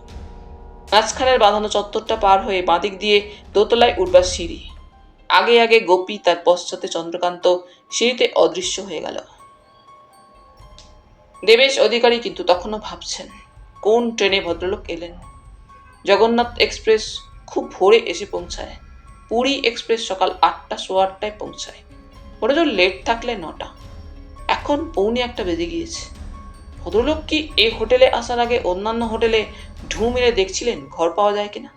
মাঝখানের বাঁধানো চত্বরটা পার হয়ে বাঁদিক দিয়ে দোতলায় উঠবার সিঁড়ি। আগে আগে গোপী, তার পশ্চাতে চন্দ্রকান্ত সিঁড়িতে অদৃশ্য হয়ে গেল। দেবেশ অধিকারী কিন্তু তখনও ভাবছেন, কোন ট্রেনে ভদ্রলোক এলেন। জগন্নাথ এক্সপ্রেস খুব ভোরে এসে পৌঁছায়, পুরী এক্সপ্রেস সকাল 8টা, 8:15 পৌঁছায়। ওটা তো লেট থাকলে 9টা। এখন 1:45 বেজে গিয়েছে। ভদ্রলোক কি এই হোটেলে আসার আগে অন্যান্য হোটেলে ঢু মেরে দেখছিলেন ঘর পাওয়া যায় কিনা?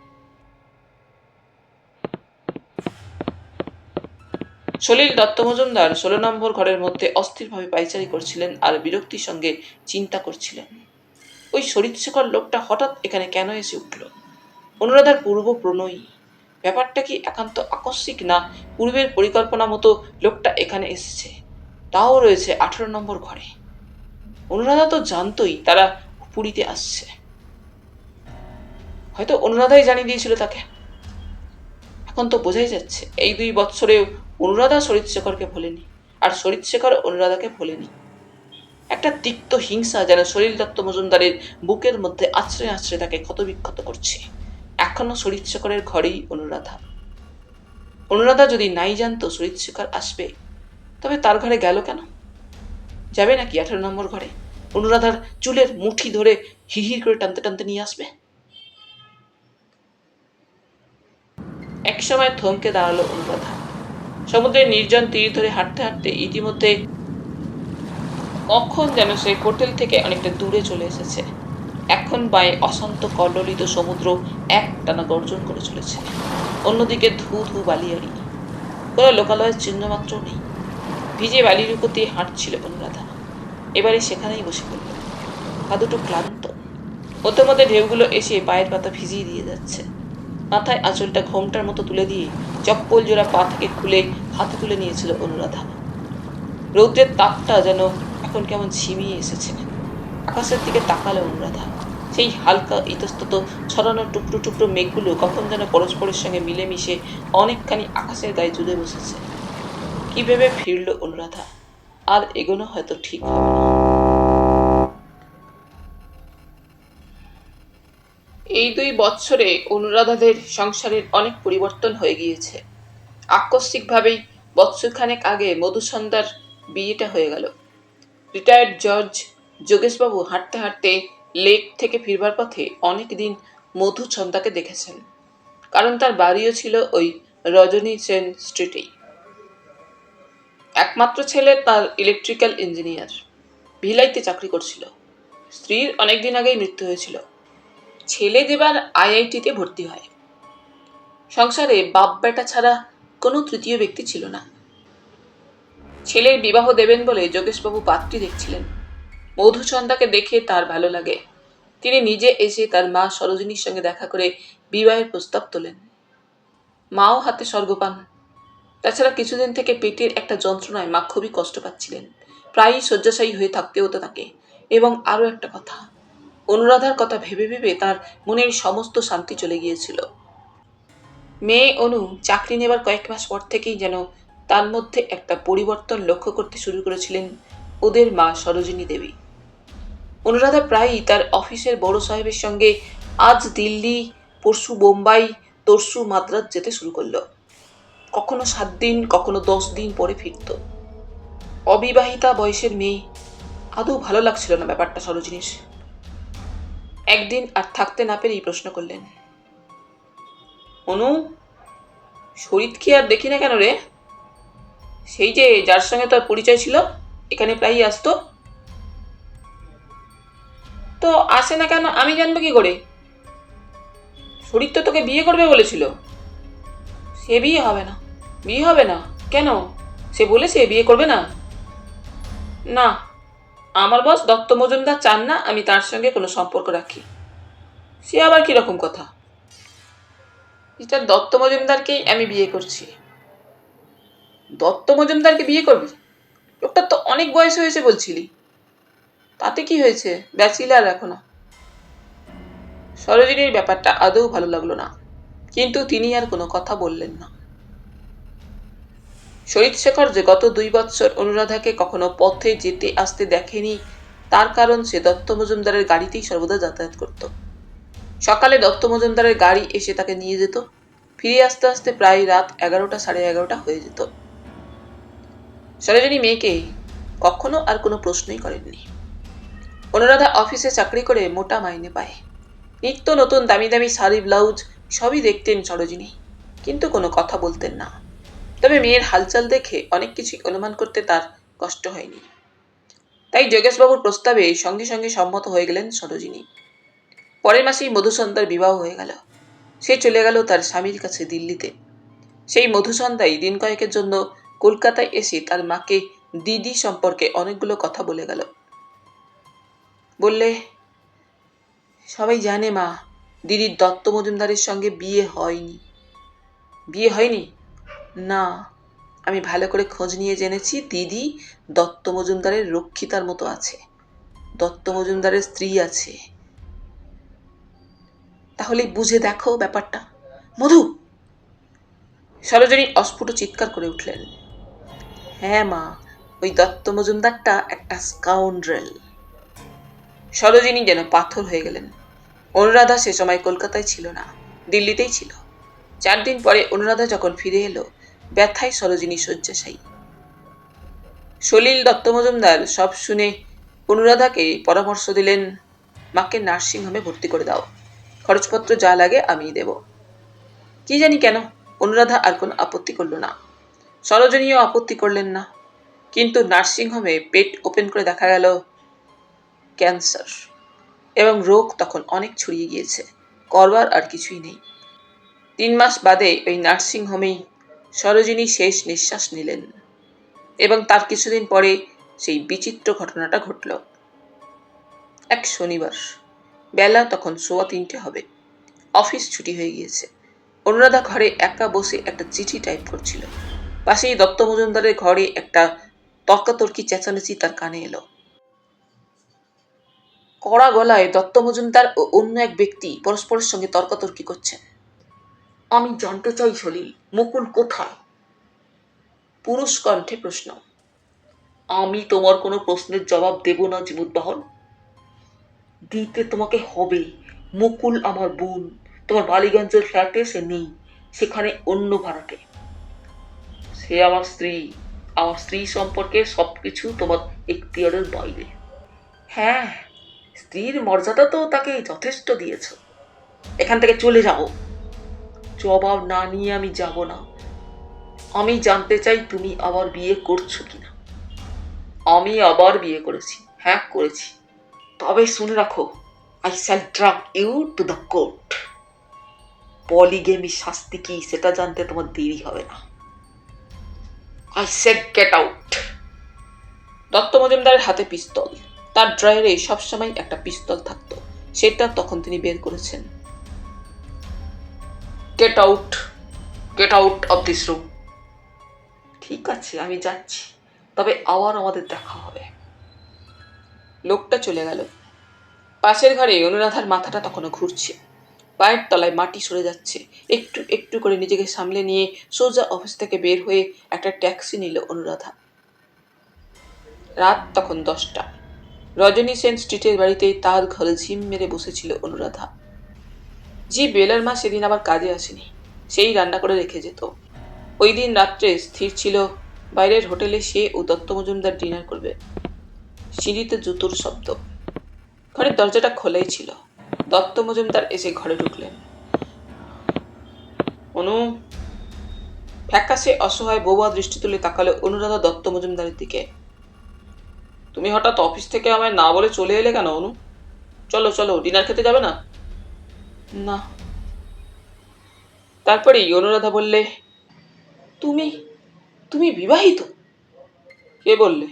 সলিল দত্ত মজুমদার 16 নম্বর ঘরের মধ্যে অস্থিরভাবে পায়চারি করছিলেন আর বিরক্তির সঙ্গে চিন্তা করছিলেন, ওই শরীরশেখর লোকটা হঠাৎ এখানে কেন এসে উঠল? অনুরাধার পূর্ব প্রণয়ী। ব্যাপারটা কি একান্ত আকস্মিক, না পূর্বের পরিকল্পনা মতো লোকটা এখানে এসেছে, তাও রয়েছে 18 নম্বর ঘরে? অনুরাধা তো জানতই তারা পুরীতে আসছে। হয়তো অনুরাধাই জানিয়ে দিয়েছিল তাকে। এখন তো বোঝাই যাচ্ছে এই 2 বৎসরেও অনুরাধা শরীরশেখরকে ভোলেনি, আর শরীরশেখর অনুরাধাকে ভোলেনি। একটা তিক্ত হিংসা যেন সলিল দত্ত মজুমদারের বুকের মধ্যে আছড়ে আছড়ে তাকে ক্ষতবিক্ষত করছে। এখনো শরীরশেখরের ঘরেই অনুরাধা। অনুরাধা যদি নাই জানতো শরীরশেখর আসবে, তবে তার ঘরে গেল কেন? যাবে নাকি 18 নম্বর ঘরে অনুরাধার চুলের মুঠি ধরে হিহির করে টানতে টানতে নিয়ে আসবে? একসময় থমকে দাঁড়ালো অনুরাধা। সমুদ্রের নির্জন তীর ধরে হাঁটতে হাঁটতে ইতিমধ্যে কখন যেন সেই হোটেল থেকে অনেকটা দূরে চলে এসেছে। এখন বায়ে অশান্ত কল্লোলিত সমুদ্র একটানা গর্জন করে চলেছে। অন্যদিকে ধু ধু বালিয়াড়ি, কোনো লোকালয়ের চিহ্ন মাত্র নেই। ভিজে বালির উপর দিয়ে হাঁটছিল অনুরাধা। এবারে সেখানেই বসে পড়ল। পা দুটো ক্লান্ত। মধ্যে মধ্যে ঢেউগুলো এসে পায়ের পাতা ভিজিয়ে দিয়ে যাচ্ছে। মাথায় আঁচলটা ঘোমটার মতো তুলে দিয়ে চপ্পল জোড়া পা থেকে খুলে হাতে তুলে নিয়েছিল অনুরাধা। রৌদ্রের তাপটা যেন এখন কেমন ঝিমিয়ে এসেছে। আকাশের দিকে তাকালো অনুরাধা। সেই হালকা ইতস্তত ছড়ানো টুকরো টুকরো মেঘগুলো কখন যেন পরস্পরের সঙ্গে মিলেমিশে অনেকখানি আকাশের গায়ে জুড়ে বসেছে। কি ভেবে ফিরল অনুরাধা, আর এগোনো হয়তো ঠিক হবে না। এই 2 বৎসরে অনুরাধাদের সংসারের অনেক পরিবর্তন হয়ে গিয়েছে। আকস্মিকভাবেই বৎসরখানেক আগে মধুসন্ধ্যার বিয়েটা হয়ে গেল। রিটায়ার্ড জজ যোগেশবাবু হাঁটতে হাঁটতে লেক থেকে ফিরবার পথে অনেকদিন মধুছন্দাকে দেখেছেন, কারণ তার বাড়িও ছিল ওই রজনী সেন স্ট্রিটেই। একমাত্র ছেলে তার ইলেকট্রিক্যাল ইঞ্জিনিয়ার, ভিলাইতে চাকরি করছিল। স্ত্রীর অনেকদিন আগেই মৃত্যু হয়েছিল। ছেলে যেবার আইআইটিতে ভর্তি হয়। সংসারে বাপ বেটা ছাড়া কোনো তৃতীয় ব্যক্তি ছিল না। ছেলের বিবাহ দেবেন বলে যোগেশবাবু পাত্রী দেখছিলেন। মধুচন্দাকে দেখে তার ভালো লাগে। তিনি নিজে এসে তার মা সরোজিনীর সঙ্গে দেখা করে বিবাহের প্রস্তাব তোলেন। মাও হাতে স্বর্গ পান। তাছাড়া কিছুদিন থেকে পেটের একটা যন্ত্রণায় মা খুবই কষ্ট পাচ্ছিলেন। প্রায়ই শয্যাশায়ী হয়ে থাকতে হতো তাকে। এবং আরও একটা কথা, অনুরাধার কথা ভেবে ভেবে তার মনের সমস্ত শান্তি চলে গিয়েছিল। মেয়ে অনু চাকরি নেবার কয়েক মাস পর থেকেই যেন তার মধ্যে একটা পরিবর্তন লক্ষ্য করতে শুরু করেছিলেন ওদের মা সরোজিনী দেবী। অনুরাধা প্রায়ই তার অফিসের বড় সাহেবের সঙ্গে আজ দিল্লি, পরশু বোম্বাই, তরশু মাদ্রাজ যেতে শুরু করলো। কখনো 7 দিন, কখনো 10 দিন পরে ফিরত। অবিবাহিতা বয়সের মেয়ে, আদৌ ভালো লাগছিল না ব্যাপারটা সরোজিনীর। একদিন আর থাকতে না পেরেই প্রশ্ন করলেন, অনু, শরীর কি আর দেখি না কেন রে? সেই যে যার সঙ্গে তোর পরিচয় ছিল। এখানে প্রায়ই আসতো। তো আসে না কেন আমি জানবো কি করে? শরীর তো তোকে বিয়ে করবে বলেছিল। সে বিয়ে হবে না। বিয়ে হবে না কেন? সে বলেছে বিয়ে করবে না? না, আমার বস দত্ত মজুমদার চান না আমি তার সঙ্গে কোনো সম্পর্ক রাখি। সে আবার কিরকম কথা? মিস্টার দত্ত মজুমদারকেই আমি বিয়ে করছি। দত্ত মজুমদারকে বিয়ে করবি? লোকটার তো অনেক বয়স হয়েছে বলছিলি। তাতে কি হয়েছে, ব্যাচেলার এখনো। সরোজিনীর ব্যাপারটা আদৌ ভালো লাগলো না, কিন্তু তিনি আর কোনো কথা বললেন না। শরীরশেখর যে গত 2 বৎসর অনুরাধাকে কখনো পথে যেতে আসতে দেখেনি, তার কারণ সে দত্ত মজুমদারের গাড়িতেই সর্বদা যাতায়াত করত। সকালে দত্ত মজুমদারের গাড়ি এসে তাকে নিয়ে যেত, ফিরে আসতে আসতে প্রায় রাত 11টা 11:30 হয়ে যেত। সরোজিনী মেয়েকে কখনো আর কোনো প্রশ্নই করেননি। অনুরাধা অফিসে চাকরি করে মোটা মাইনে পায়। নিত্য নতুন দামি দামি শাড়ি ব্লাউজ সবই দেখতেন সরোজিনী, কিন্তু কোনো কথা বলতেন না। তবে মেয়ের হালচাল দেখে অনেক কিছুই অনুমান করতে তার কষ্ট হয়নি। তাই যোগেশবাবুর প্রস্তাবে সঙ্গে সঙ্গে সম্মত হয়ে গেলেন সরোজিনী। পরের মাসেই মধুসন্ধ্যার বিবাহ হয়ে গেল। সে চলে গেল তার স্বামীর কাছে দিল্লিতে। সেই মধুসন্ধ্যায় দিন কয়েকের জন্য কলকাতায় এসে তার মাকে দিদি সম্পর্কে অনেকগুলো কথা বলে গেল। বললে, সবাই জানে মা, দিদির দত্ত মজুমদারের সঙ্গে বিয়ে হয়নি। বিয়ে হয়নি? না, আমি ভালো করে খোঁজ নিয়ে জেনেছি দিদি দত্ত মজুমদারের রক্ষিতার মতো আছে। দত্ত মজুমদারের স্ত্রী আছে। তাহলে বুঝে দেখো ব্যাপারটা। মধু! সরোজিনী অস্ফুট চিৎকার করে উঠলেন। হ্যাঁ মা, ওই দত্ত মজুমদারটা একটা স্কাউন্ড্রেল। সরোজিনী যেন পাথর হয়ে গেলেন। অনুরাধা সে সময় কলকাতায় ছিল না, দিল্লিতেই ছিল। 4 দিন পরে অনুরাধা যখন ফিরে এলো, ব্যথায় সরোজিনী শয্যাশায়ী। সলিল দত্ত মজুমদার সব শুনে অনুরাধাকে পরামর্শ দিলেন, মাকে নার্সিংহোমে ভর্তি করে দাও, খরচপত্র যা লাগে আমিই দেব। কি জানি কেন অনুরাধা আর কোনো আপত্তি করল না। সরোজিনীও আপত্তি করলেন না। কিন্তু নার্সিংহোমে পেট ওপেন করে দেখা গেল ক্যান্সার, এবং রোগ তখন অনেক ছড়িয়ে গিয়েছে, করবার আর কিছুই নেই। 3 মাস বাদে ওই নার্সিংহোমেই সরোজিনী শেষ নিঃশ্বাস নিলেন, এবং তার কিছুদিন পরে সেই বিচিত্র ঘটনাটা ঘটল। এক শনিবার বেলা তখন 3:15 হবে। অফিস ছুটি হয়ে গিয়েছে। অনুরাধা ঘরে একা বসে একটা চিঠি টাইপ করছিল। পাশেই দত্ত মজুমদারের ঘরে একটা তর্কাতর্কি চেঁচামেচি তার কানে এলো। কড়া গলায় দত্ত মজুমদার ও অন্য এক ব্যক্তি পরস্পরের সঙ্গে তর্কাতর্কি করছেন। আমি জানতে চাই সলিল, মুকুল কোথায়? পুরুষ কণ্ঠে প্রশ্ন। আমি তোমার কোনো প্রশ্নের জবাব দেব না জীবদ্বাহন। দিতে তোমাকে হবে। মুকুল আমার বোন। তোমার বালিগঞ্জের ফ্ল্যাটে সে নেই, সেখানে অন্য ভাড়াটে। সে আমার স্ত্রী। আমার স্ত্রী সম্পর্কে সবকিছু তোমার এখতিয়ারের বাইরে। হ্যাঁ, স্ত্রীর মর্যাদা তো তাকে যথেষ্ট দিয়েছ। এখান থেকে চলে যাও। জবাব না নিয়ে আমি যাব না। আমি জানতে চাই তুমি আবার বিয়ে করছো কিনা। আমি আবার বিয়ে করেছি। হ্যাঁ, করেছি। তবে শুনে রাখো, I shall drag you to the court. Polygamy শাস্তি কি সেটা জানতে তোমার দেরি হবে না। I said get out. Dutta মজুমদারের হাতে পিস্তল। তার ড্রয়ারে সবসময় একটা পিস্তল থাকতো, সেটা তখন তিনি বের করেছেন। Get out, get out of this room. ঠিক আছে, আমি যাচ্ছি, তবে আবার আমাদের দেখা হবে। লোকটা চলে গেল। পাশের ঘরে অনুরাধার মাথাটা তখনও ঘুরছে, পায়ের তলায় মাটি সরে যাচ্ছে। একটু একটু করে নিজেকে সামলে নিয়ে সোজা অফিস থেকে বের হয়ে একটা ট্যাক্সি নিল অনুরাধা। রাত তখন 10টা। রজনী সেন স্ট্রিটের বাড়িতেই তার ঘরে ঝিম মেরে বসেছিল অনুরাধা। জি বেলার মা সেদিন আবার কাজে আসেনি, সেই রান্না করে রেখে যেত। ওই দিন রাত্রে স্থির ছিল বাইরের হোটেলে সে ও দত্ত মজুমদার ডিনার করবে। সিঁড়িতে জুতোর শব্দ। ঘরের দরজাটা খোলাই ছিল। দত্ত মজুমদার এসে ঘরে ঢুকলেন। অনু। ফ্যাকাশে অসহায় বোবা দৃষ্টি তুলে তাকালো অনুরাধা দত্ত মজুমদারের দিকে। তুমি হঠাৎ অফিস থেকে আমায় না বলে চলে এলে কেন অনু? চলো চলো, ডিনার খেতে যাবে না? না। তারপরেই অনুরাধা বললে, তুমি তুমি বিবাহিত? কে বললে?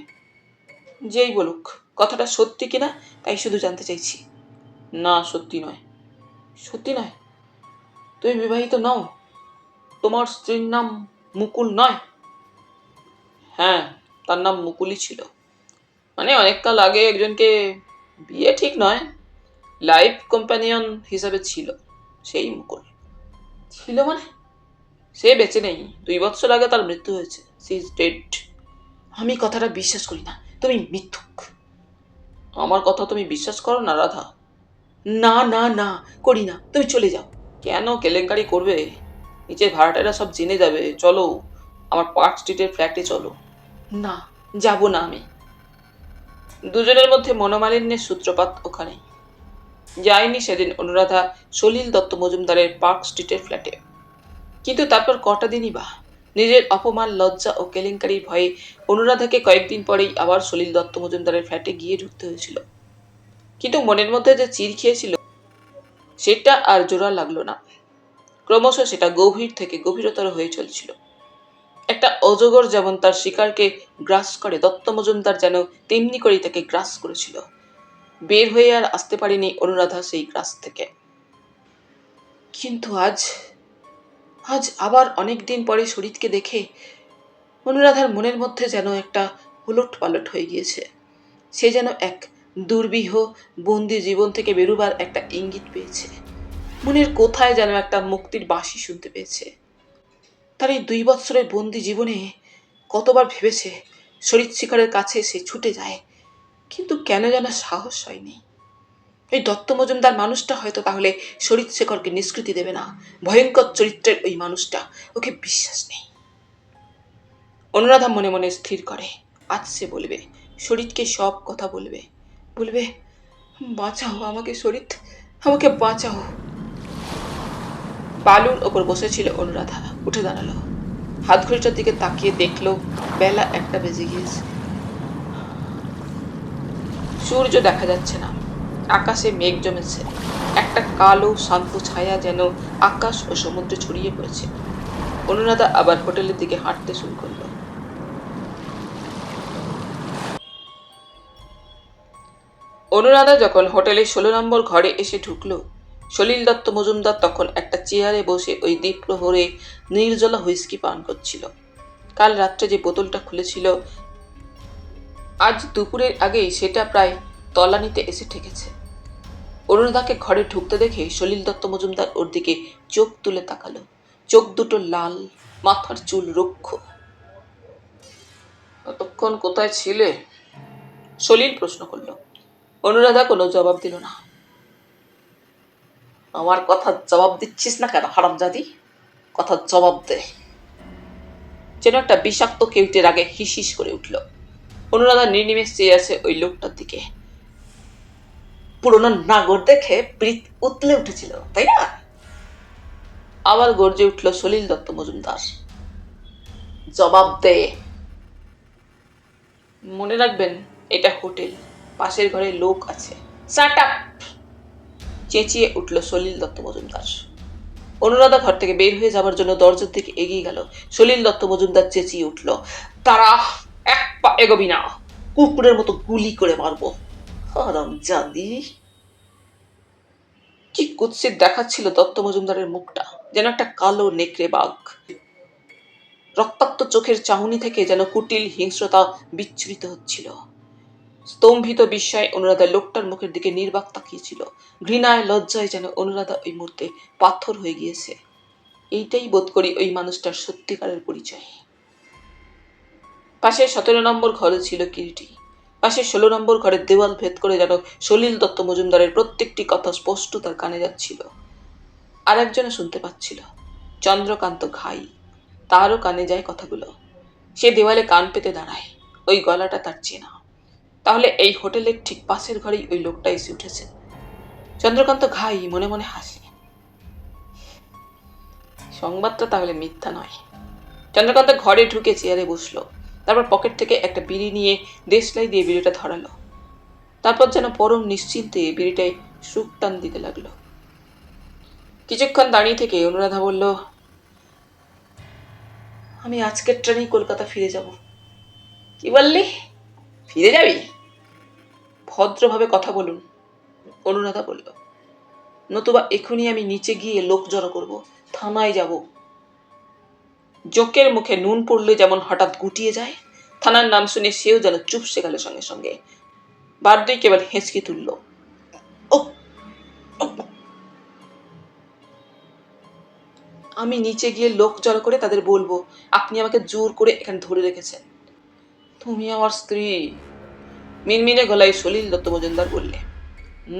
যেই বলুক, কথাটা সত্যি কিনা তাই শুধু জানতে চাইছি। না, সত্যি নয়। সত্যি নয়? তুমি বিবাহিত নও? তোমার স্ত্রীর নাম মুকুল নয়? হ্যাঁ, তার নাম মুকুলই ছিল। মানে অনেককাল আগে একজনকে, বিয়ে ঠিক নয়, লাইফ কম্প্যানিয়ন হিসাবে ছিল, সেই মুকুল। ছিল মানে? সে বেঁচে নেই, 2 বছর আগে তার মৃত্যু হয়েছে। She is dead. আমি কথাটা বিশ্বাস করি না, তুমি মিথ্যুক। আমার কথা তুমি বিশ্বাস করো না রাধা? না না না, করি না, তুমি চলে যাও। কেন কেলেঙ্কারি করবে? নিচের ভাড়াটেরা সব জেনে যাবে। চলো, আমার পার্ক স্ট্রিটের ফ্ল্যাটে চলো। না, যাব না আমি। দুজনের মধ্যে মনোমালিন্যের সূত্রপাত ওখানে। যায়নি সেদিন অনুরাধা সলিল দত্ত মজুমদারের পার্ক স্ট্রিটের ফ্ল্যাটে। কিন্তু তারপর কটা দিনই বা নিজের অপমান, লজ্জা ও কেলেঙ্কারির ভয়ে অনুরাধাকে কয়েকদিন পরেই আবার সলিল দত্ত মজুমদারের ফ্ল্যাটে গিয়ে ঢুকতে হয়েছিল। কিন্তু মনের মধ্যে যে চির খেয়েছিল সেটা আর জোড়া লাগলো না। ক্রমশ সেটা গভীর থেকে গভীরতর হয়ে চলছিল। একটা অজগর যেমন তার শিকারকে গ্রাস করে, দত্ত মজুমদার যেন তেমনি করেই তাকে গ্রাস করেছিল। বের হয়ে আর আসতে পারেনি অনুরাধা সেই গ্রাস থেকে। কিন্তু আজ আজ আবার অনেকদিন পরে শরীরকে দেখে অনুরাধার মনের মধ্যে যেন একটা উলট পালট হয়ে গিয়েছে। সে যেন এক দুর্বিহ বন্দি জীবন থেকে বেরোবার একটা ইঙ্গিত পেয়েছে। মনের কোথায় যেন একটা মুক্তির বাঁশি শুনতে পেয়েছে। তার এই 2 বছরের বন্দি জীবনে কতবার ভেবেছে শরীর শিকারের কাছে সে ছুটে যায়, কিন্তু কেন যেন সাহস হয়নি। এই দত্ত মজুমদার মানুষটা হয়তো তাহলে শরীর শেখরকে নিষ্কৃতি দেবে না। ভয়ঙ্কর চরিত্রের ওই মানুষটা, ওকে বিশ্বাস নেই। অনুরাধা মনে মনে স্থির করে, আজ সে বলবে, শরীরকে সব কথা বলবে। বলবে, বাঁচাও আমাকে শরীর, আমাকে বাঁচাও। বালুর ওপর বসেছিল অনুরাধা। উঠে দাঁড়ালো, হাত ঘড়িটার দিকে তাকিয়ে দেখলো বেলা 1টা বেজে গিয়েছে। সূর্য দেখা যাচ্ছে না, আকাশে মেঘ জমেছে। একটা কালো শান্ত ছায়া যেন আকাশ ও সমুদ্রে ছড়িয়ে পড়েছে। অনুরাধা আবার হোটেলের দিকে হাঁটতে শুরু করলো। অনুরাধা যখন হোটেলের 16 নম্বর ঘরে এসে ঢুকলো, সলিল দত্ত মজুমদার তখন একটা চেয়ারে বসে ওই দ্বীপ্রহরে নির্জলা হুইস্কি পান করছিল। কাল রাত্রে যে বোতলটা খুলেছিল, আজ দুপুরের আগেই সেটা প্রায় তলানিতে এসে ঠেকেছে। অনুরাধাকে ঘরে ঢুকতে দেখে সলিল দত্ত মজুমদার ওর দিকে চোখ তুলে তাকালো। চোখ দুটো লাল, মাথার চুল রুক্ষ। ততক্ষণ কোথায় ছিলে? সলিল প্রশ্ন করলো। অনুরাধা কোনো জবাব দিল না। আমার কথার জবাব দিচ্ছিস না কেন হারামজাদি? কথার জবাব দে। যেন একটা বিষাক্ত কেউটের আগে হিসিস করে উঠল। অনুরাধা নির্নিমেষ চেয়ে আছে ওই লোকটার দিকে। পুরনো নাগর দেখে প্রীত উতলে উঠেছিল, তাই না? আবার গর্জে উঠল সলিল দত্ত মজুমদার। জবাব দে। মনে রাখবেন, এটা হোটেল, পাশের ঘরে লোক আছে। Shut up! চেঁচিয়ে উঠল সলিল দত্ত মজুমদার। অনুরাধা ঘর থেকে বের হয়ে যাবার জন্য দরজার দিকে এগিয়ে গেল। সলিল দত্ত মজুমদার চেঁচিয়ে উঠল, তারা এক পা এগোবি না, কুকুরের মতো গুলি করে মারবো। হারামজাদি! কি কুৎসিত দেখাচ্ছিল দত্ত মজুমদারের মুখটা, যেন একটা কালো নেকড়ে বাঘ। রক্তাক্ত চোখের চাহনি থেকে যেন কুটিল হিংস্রতা বিচ্ছুরিত হচ্ছিল। স্তম্ভিত বিস্ময়ে অনুরাধা লোকটার মুখের দিকে নির্বাক তাকিয়েছিল। ঘৃণায়, লজ্জায় যেন অনুরাধা ওই মুহূর্তে পাথর হয়ে গিয়েছে। এইটাই বোধ করি ওই মানুষটার সত্যিকারের পরিচয়। পাশে 17 নম্বর ঘরে ছিল কিরিটি। পাশে 16 নম্বর ঘরের দেওয়াল ভেদ করে যেন সলিল দত্ত মজুমদারের প্রত্যেকটি কথা স্পষ্ট তার কানে যাচ্ছিল। আর একজনে শুনতে পাচ্ছিল, চন্দ্রকান্ত ঘাই। তারও কানে যায় কথাগুলো। সে দেওয়ালে কান পেতে দাঁড়ায়। ওই গলাটা তার চেনা। তাহলে এই হোটেলের ঠিক পাশের ঘরেই ওই লোকটা এসে উঠেছে। চন্দ্রকান্ত ঘাই মনে মনে হাসে। সংবাদটা তাহলে মিথ্যা নয়। চন্দ্রকান্ত ঘরে ঢুকে চেয়ারে বসলো। তারপর পকেট থেকে একটা বিড়ি নিয়ে দেশলাই দিয়ে বিড়িটা ধরালো। তারপর যেন পরম নিশ্চিন্তে বিড়িটায় সুখ টান দিতে লাগলো। কিছুক্ষণ দাঁড়িয়ে থেকে অনুরাধা বলল, আমি আজকের ট্রেনেই কলকাতা ফিরে যাব। কি বললি? ফিরে যাবি? ভদ্রভাবে কথা বলুন, অনুরাধা বলল, নতুবা এখনই আমি নিচে গিয়ে লোক জড়ো করব, থানায় যাব। জোকের মুখে নুন পড়লে যেমন হঠাৎ গুটিয়ে যায়, থানার নাম শুনে সেও যেন চুপসে গেল সঙ্গে সঙ্গে। বারদুই কেবল হেঁচকি তুলল। আমি নিচে গিয়ে লোক জড়ো করে তাদের বলবো আপনি আমাকে জোর করে এখানে ধরে রেখেছেন। তুমি আমার স্ত্রী, মিনমিনে গলায় সলিল দত্ত মজুমদার বললে।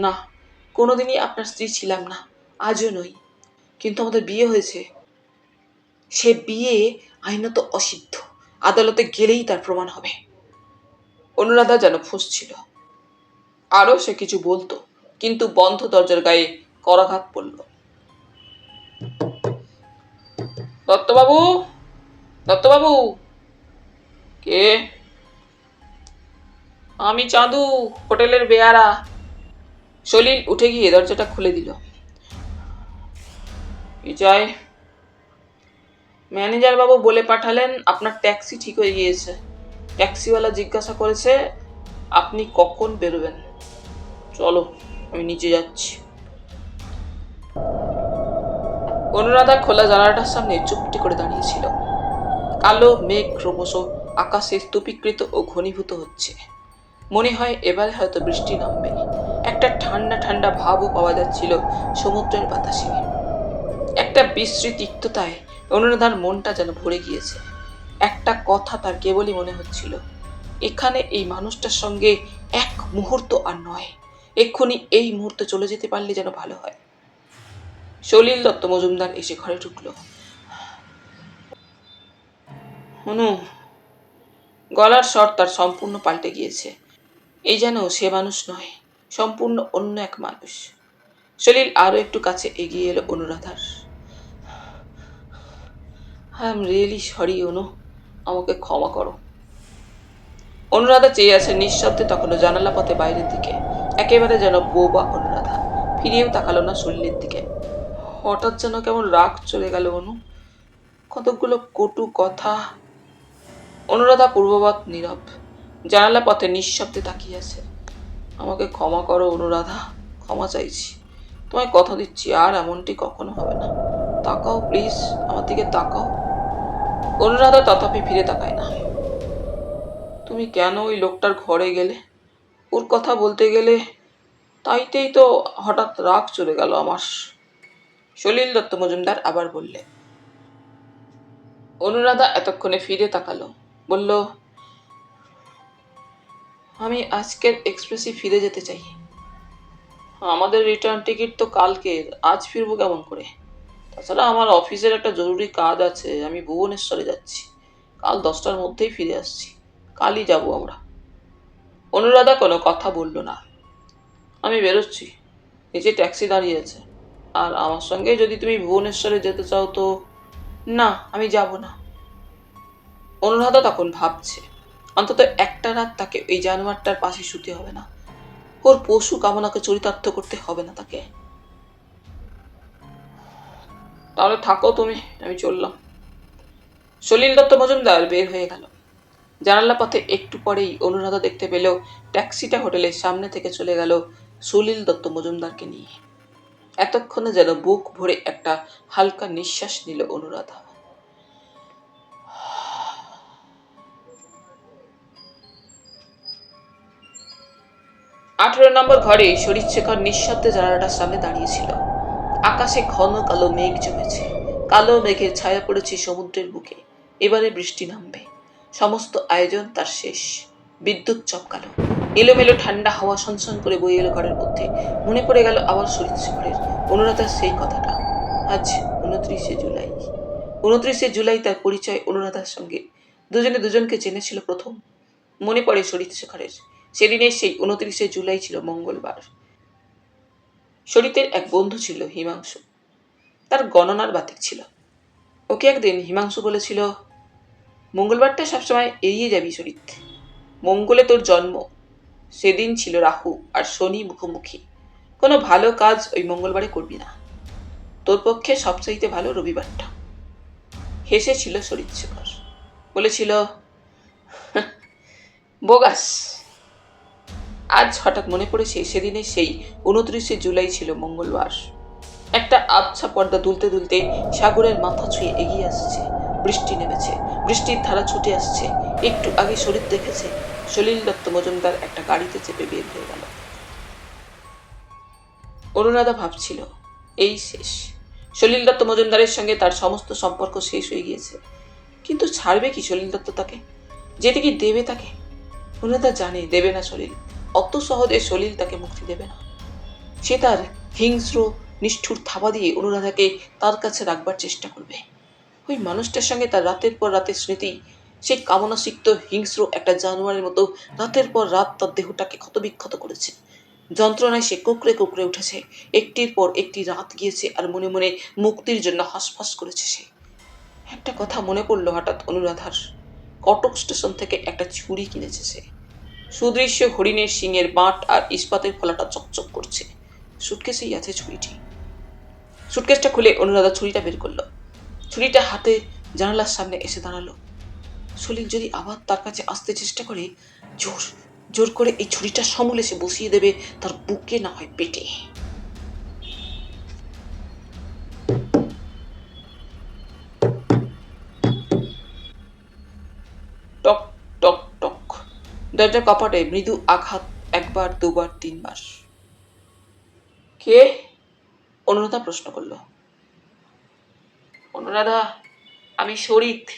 না, কোনোদিনই আপনার স্ত্রী ছিলাম না, আজও নই। কিন্তু আমাদের বিয়ে হয়েছে। সে বিয়ে আইনত অসিদ্ধ, আদালতে গেলেই তার প্রমাণ হবে। অনুরাধা যেন ফুঁসছিল। আরো সে কিছু বলতো, কিন্তু বন্ধ দরজার গায়ে করাঘাত পড়ল। দত্তবাবু, দত্তবাবু। কে? আমি চাঁদু, হোটেলের বেয়ারা। সলিল উঠে গিয়ে দরজাটা খুলে দিল। কি চাই? ম্যানেজার বাবু বলে পাঠালেন আপনার ট্যাক্সি ঠিক হয়ে গিয়েছে। ট্যাক্সিওয়ালা জিজ্ঞাসা করেছে আপনি কখন বেরোবেন। চলো, আমি নিচে যাচ্ছি। অনুরাধা খোলা জানালাটার সামনে চুপটি করে দাঁড়িয়েছিল। কালো মেঘ ক্রমশ আকাশে স্তূপীকৃত ও ঘনীভূত হচ্ছে। মনে হয় এবারে হয়তো বৃষ্টি নামবে। একটা ঠান্ডা ঠান্ডা ভাবও পাওয়া যাচ্ছিল সমুদ্রের বাতাসে। একটা বিশ্রী তিক্ততায় অনুরাধার মনটা যেন ভরে গিয়েছে। একটা কথা তার কেবলই মনে হচ্ছিল, এখানে এই মানুষটার সঙ্গে এক মুহূর্ত আর নয়, এক্ষুনি এই মুহূর্তে চলে যেতে পারলে যেন ভালো হয়। সলিল দত্ত মজুমদার এসে ঘরে ঢুকলো। অনু, গলার স্বর তার সম্পূর্ণ পাল্টে গিয়েছে। এই যেন সে মানুষ নয়, সম্পূর্ণ অন্য এক মানুষ। সলিল আরো একটু কাছে এগিয়ে এলো অনুরাধার। আই এম রিয়েলি সরি অনু, আমাকে ক্ষমা করো। অনুরাধা চেয়ে আছে নিঃশব্দে তখনও জানালা পথে বাইরের দিকে, একেবারে যেন বোবা অনুরাধা। ফিরেও তাকালো না সলিলের দিকে। হঠাৎ যেন কেমন রাগ চলে গেল অনু, কতকগুলো কটু কথা। অনুরাধা পূর্ববৎ নীরব, জানালা পথে নিঃশব্দে তাকিয়ে আছে। আমাকে ক্ষমা করো অনুরাধা, ক্ষমা চাইছি। তোমায় কথা দিচ্ছি আর এমনটি কখনো হবে না। তাকাও প্লিজ, আমার দিকে তাকাও। অনুরাধা তথাপি ফিরে তাকায় না। তুমি কেন ওই লোকটার ঘরে গেলে? ওর কথা বলতে গেলে তাইতেই তো হঠাৎ রাগ চলে গেল আমার। সলিল দত্ত মজুমদার আবার বললে। অনুরাধা এতক্ষণে ফিরে তাকালো, বলল, আমি আজকের এক্সপ্রেসে ফিরে যেতে চাই। আমাদের রিটার্ন টিকিট তো কালকের, আজ ফিরবো কেমন করে? তাছাড়া আমার অফিসের একটা জরুরি কাজ আছে, আমি ভুবনেশ্বরে যাচ্ছি। কাল 10টার মধ্যেই ফিরে আসছি। কালই যাব আমরা। অনুরাধা কোনো কথা বলল না। আমি বেরোচ্ছি, নিচে ট্যাক্সি দাঁড়িয়ে আছে। আর আমার সঙ্গে যদি তুমি ভুবনেশ্বরে যেতে চাও তো। না, আমি যাব না। অনুরাধা তখন ভাবছে, অন্তত একটা রাত তাকে এই জানোয়ারটার পাশে শুতে হবে না। ওর পশু কামনাকে চরিতার্থ করতে হবে না তাকে। তাহলে থাকো তুমি, আমি চললাম। সলিল দত্ত মজুমদার বের হয়ে গেল। জানালা পথে একটু পরেই অনুরাধা দেখতে পেল ট্যাক্সিটা হোটেলের সামনে থেকে চলে গেল সলিল দত্ত মজুমদারকে নিয়ে। এতক্ষণে যেন বুক ভরে একটা হালকা নিঃশ্বাস নিল অনুরাধা। 18 নম্বর ঘরে শরীরশেখর নিঃশব্দে জানালাটার সামনে দাঁড়িয়েছিল। আকাশে ঘন কালো মেঘ জমেছে। কালো মেঘের ছায়া পড়েছে সমুদ্রের বুকে। এবারে বৃষ্টি নামবে। সমস্ত আয়োজন তার শেষ। বিদ্যুৎ চমকালো। এলোমেলো ঠান্ডা হাওয়া সনসন করে বয়ে এলো ঘরের মধ্যে। মনে পড়ে গেল আবার শরীরশেখরের, অনুরাধার সেই কথাটা। আজ 29শে জুলাই। 29শে জুলাই তার পরিচয় অনুরাধার সঙ্গে। দুজনে দুজনকে জেনেছিল প্রথম। মনে পড়ে শরীরশেখরের, সেদিনের সেই 29শে জুলাই ছিল মঙ্গলবার। শরীরের এক বন্ধু ছিল হিমাংশু, তার গণনার বাতিক ছিল। ওকে একদিন হিমাংশু বলেছিল, মঙ্গলবারটা সবসময় এড়িয়ে যাবি শরীর। মঙ্গলে তোর জন্ম, সেদিন ছিল রাহু আর শনি মুখোমুখি। কোনো ভালো কাজ ওই মঙ্গলবারে করবি না। তোর পক্ষে সবচাইতে ভালো রবিবারটা। হেসেছিল শরীরশেখর। বলেছিল, বোগাস। আজ হঠাৎ মনে পড়েছে সেদিনে সেই 29শে জুলাই ছিল মঙ্গলবার। একটা আবছা পর্দা দুলতে দুলতে সাগরের মাথা ছুঁয়ে এগিয়ে আসছে। বৃষ্টি নেমেছে, বৃষ্টির ধারা ছুটে আসছে। একটু আগে শরীর দেখেছে সলিল দত্ত মজুমদার একটা গাড়িতে চেপে বের হয়ে গেল। অনুরাধা ভাবছিল, এই শেষ। সলিল দত্ত মজুমদারের সঙ্গে তার সমস্ত সম্পর্ক শেষ হয়ে গিয়েছে। কিন্তু ছাড়বে কি সলিল দত্ত তাকে? যেতে কি দেবে তাকে? অনুরাধা জানে দেবে না সলিল। অত সহজে সলিল তাকে মুক্তি দেবে না। সে তার হিংস্র নিষ্ঠুর থাবা দিয়ে অনুরাধাকে তার কাছে রাখবার চেষ্টা করবে। ওই মানুষটার সঙ্গে তার রাতের পর রাতের স্মৃতি, সেই কামনাসিক্ত হিংস্র একটা জানোয়ারের মতো রাতের পর রাত তার দেহটাকে ক্ষতবিক্ষত করেছে। যন্ত্রণায় সে কুকড়ে কুকড়ে উঠেছে। একটির পর একটি রাত গিয়েছে আর মনে মনে মুক্তির জন্য হাঁসফাঁস করেছে সে। একটা কথা মনে পড়ল হঠাৎ অনুরাধার। কটক স্টেশন থেকে একটা ছুরি কিনেছে সে। সুদৃশ্য হরিণের শিঙের বাঁট আর ইস্পাতের ফলাটা চকচক করছে। সুটকেসেই আছে ছুরিটি। সুটকেসটা খুলে অনুরাধা ছুরিটা বের করলো। ছুরিটা হাতে জানালার সামনে এসে দাঁড়ালো। সলিল যদি আবার তার কাছে আসতে চেষ্টা করে, জোর জোর করে এই ছুরিটা সমূলে সে বসিয়ে দেবে তার বুকে, না হয় পেটে। টক টক টক। দরজা কপাটে মৃদু আঘাত, একবার দুবার তিনবার। কে? অনুরাধা প্রশ্ন করল। অনুরাধা, আমি শরিত।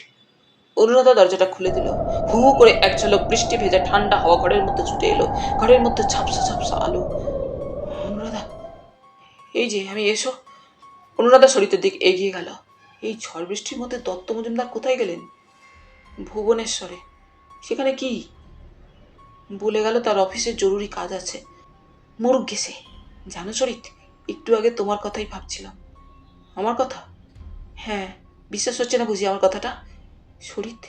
অনুরাধা দরজাটা খুলে দিল। হু হু করে এক ঝলক বৃষ্টি ভেজা ঠান্ডা হাওয়া ঘরের মধ্যে ছুটে এলো। ঘরের মধ্যে ঝাপসা ঝাপসা আলো। অনুরাধা, এই যে আমি, এসো। অনুরাধা শরিতের দিকে এগিয়ে গেল। এই ঝড় বৃষ্টির মধ্যে দত্ত মজুমদার কোথায় গেলেন? ভুবনেশ্বরে। সেখানে কি? বলে গেল তার অফিসের জরুরি কাজ আছে। মরুক গেছে। জানো শরিত, একটু আগে তোমার কথাই ভাবছিলাম। আমার কথা? হ্যাঁ। বিশ্বাস হচ্ছে না বুঝি আমার কথাটা? শরিত,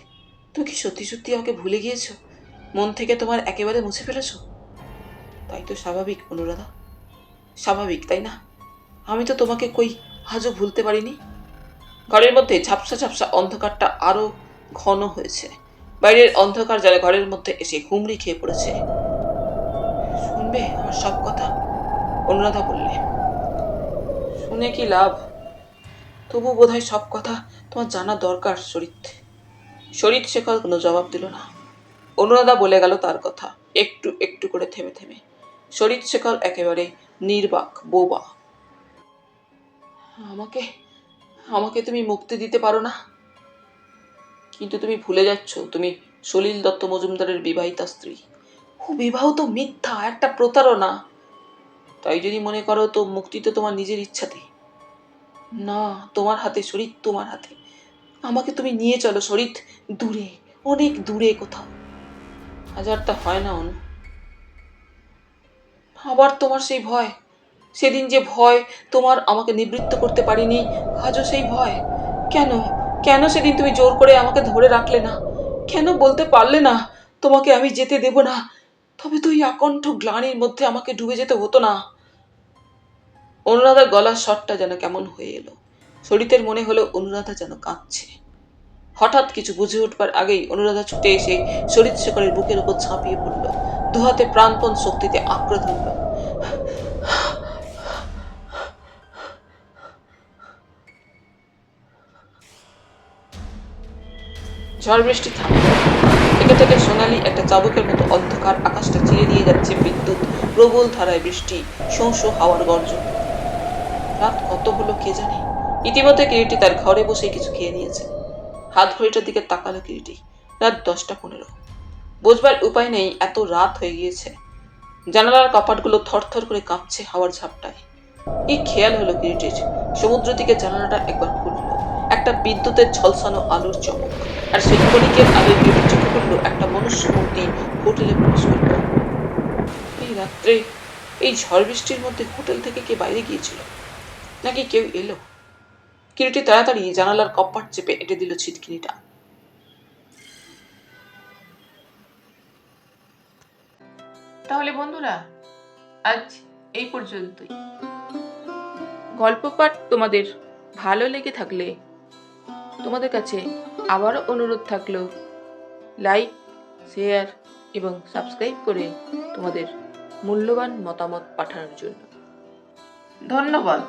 তুমি কি সত্যি সত্যি আমাকে ভুলে গিয়েছো? মন থেকে তোমার একেবারে মুছে ফেলেছ? তাই তো স্বাভাবিক অনুরাধা, স্বাভাবিক, তাই না? আমি তো তোমাকে কই আজও ভুলতে পারিনি। ঘরের মধ্যে ঝাপসা ঝাপসা অন্ধকারটা আরো ঘন হয়েছে। বাইরের অন্ধকার যেন ঘরের মধ্যে এসে হুমড়ি খেয়ে পড়েছে। শুনবে আমার সব কথা? অনুরাধা বললে। শুনে কি লাভ? তবু বোধহয় সব কথা তোমার জানা দরকার শরিত। শরীরশেখর কোনো জবাব দিল না। অনুরাধা বলে গেল তার কথা, একটু একটু করে থেমে থেমে। শরীরশেখর একেবারে নির্বাক, বোবা। আমাকে আমাকে তুমি মুক্তি দিতে পারো না? কিন্তু তুমি ভুলে যাচ্ছ তুমি সলিল দত্ত মজুমদারের বিবাহিতা স্ত্রী। ও বিবাহ তো মিথ্যা, একটা প্রতারণা। তাই যদি মনে করো তো মুক্তি তো তোমার নিজের ইচ্ছাতে। না, তোমার হাতে শরিত, তোমার হাতে। আমাকে তুমি নিয়ে চলো শরিত, দূরে, অনেক দূরে কোথাও। হাজারটা হয় না অনু। আবার তোমার সেই ভয়? সেদিন যে ভয় তোমার আমাকে নিবৃত্ত করতে পারিনি, আজও সেই ভয়? কেন কেন সেদিন তুমি জোর করে আমাকে ধরে রাখলে না? কেন বলতে পারলে না তোমাকে আমি যেতে দেব না? তবে তো এই আকণ্ঠ গ্লানির মধ্যে আমাকে ডুবে যেতে হতো না। অনুরাধার গলার স্বরটা যেন কেমন হয়ে এলো। শরীরের মনে হলো অনুরাধা যেন কাঁদছে। হঠাৎ কিছু বুঝে উঠবার আগেই অনুরাধা ছুটে এসে শরীরশেখরের বুকের উপর ঝাঁপিয়ে পড়ল। দুহাতে প্রাণপণ শক্তিতে আঁকড়ে ধরল। ঝড় বৃষ্টি থামল। থেকে থেকে সোনালি একটা চাবুকের মতো অন্ধকার আকাশটা চিরে দিয়ে যাচ্ছে বিদ্যুৎ, প্রবল ধারায় বৃষ্টি, শোঁ শোঁ হাওয়ার গর্জন। রাত কত হলো কে জানে। ইতিমধ্যে কিরিটি তার ঘরে বসে কিছু খেয়ে নিয়েছে। হাত ঘড়িটার দিকে তাকালো কিরিটি। রাত 10:15। বোঝবার উপায় নেই, এত রাত হয়ে গিয়েছে। জানালার কপাটগুলো থরথর করে কাঁপছে হাওয়ার ঝাপটায়। এই খেয়াল হলো কিরিটির। সমুদ্র দিকে জানালাটা একবার খুলল। একটা বিদ্যুতের ঝলসানো আলোর চমক, আর সেই ক্ষণিকের আলোয় কিরিটির চোখে পড়ল একটা মনুষ্য মূর্তি হোটেলে প্রবেশ করল। এই রাত্রে, এই ঝড় বৃষ্টির মধ্যে হোটেল থেকে কে বাইরে গিয়েছিল? নাকি কেউ এলো? কিরিটি তাড়াতাড়ি জানালার কপাট চেপে এঁটে দিল ছিটকিনিটা। তাহলে বন্ধুরা, আজ এই পর্যন্তই। গল্প পাঠ তোমাদের ভালো লেগে থাকলে তোমাদের কাছে আবারও অনুরোধ থাকলো, লাইক, শেয়ার এবং সাবস্ক্রাইব করে তোমাদের মূল্যবান মতামত পাঠানোর জন্য। ধন্যবাদ।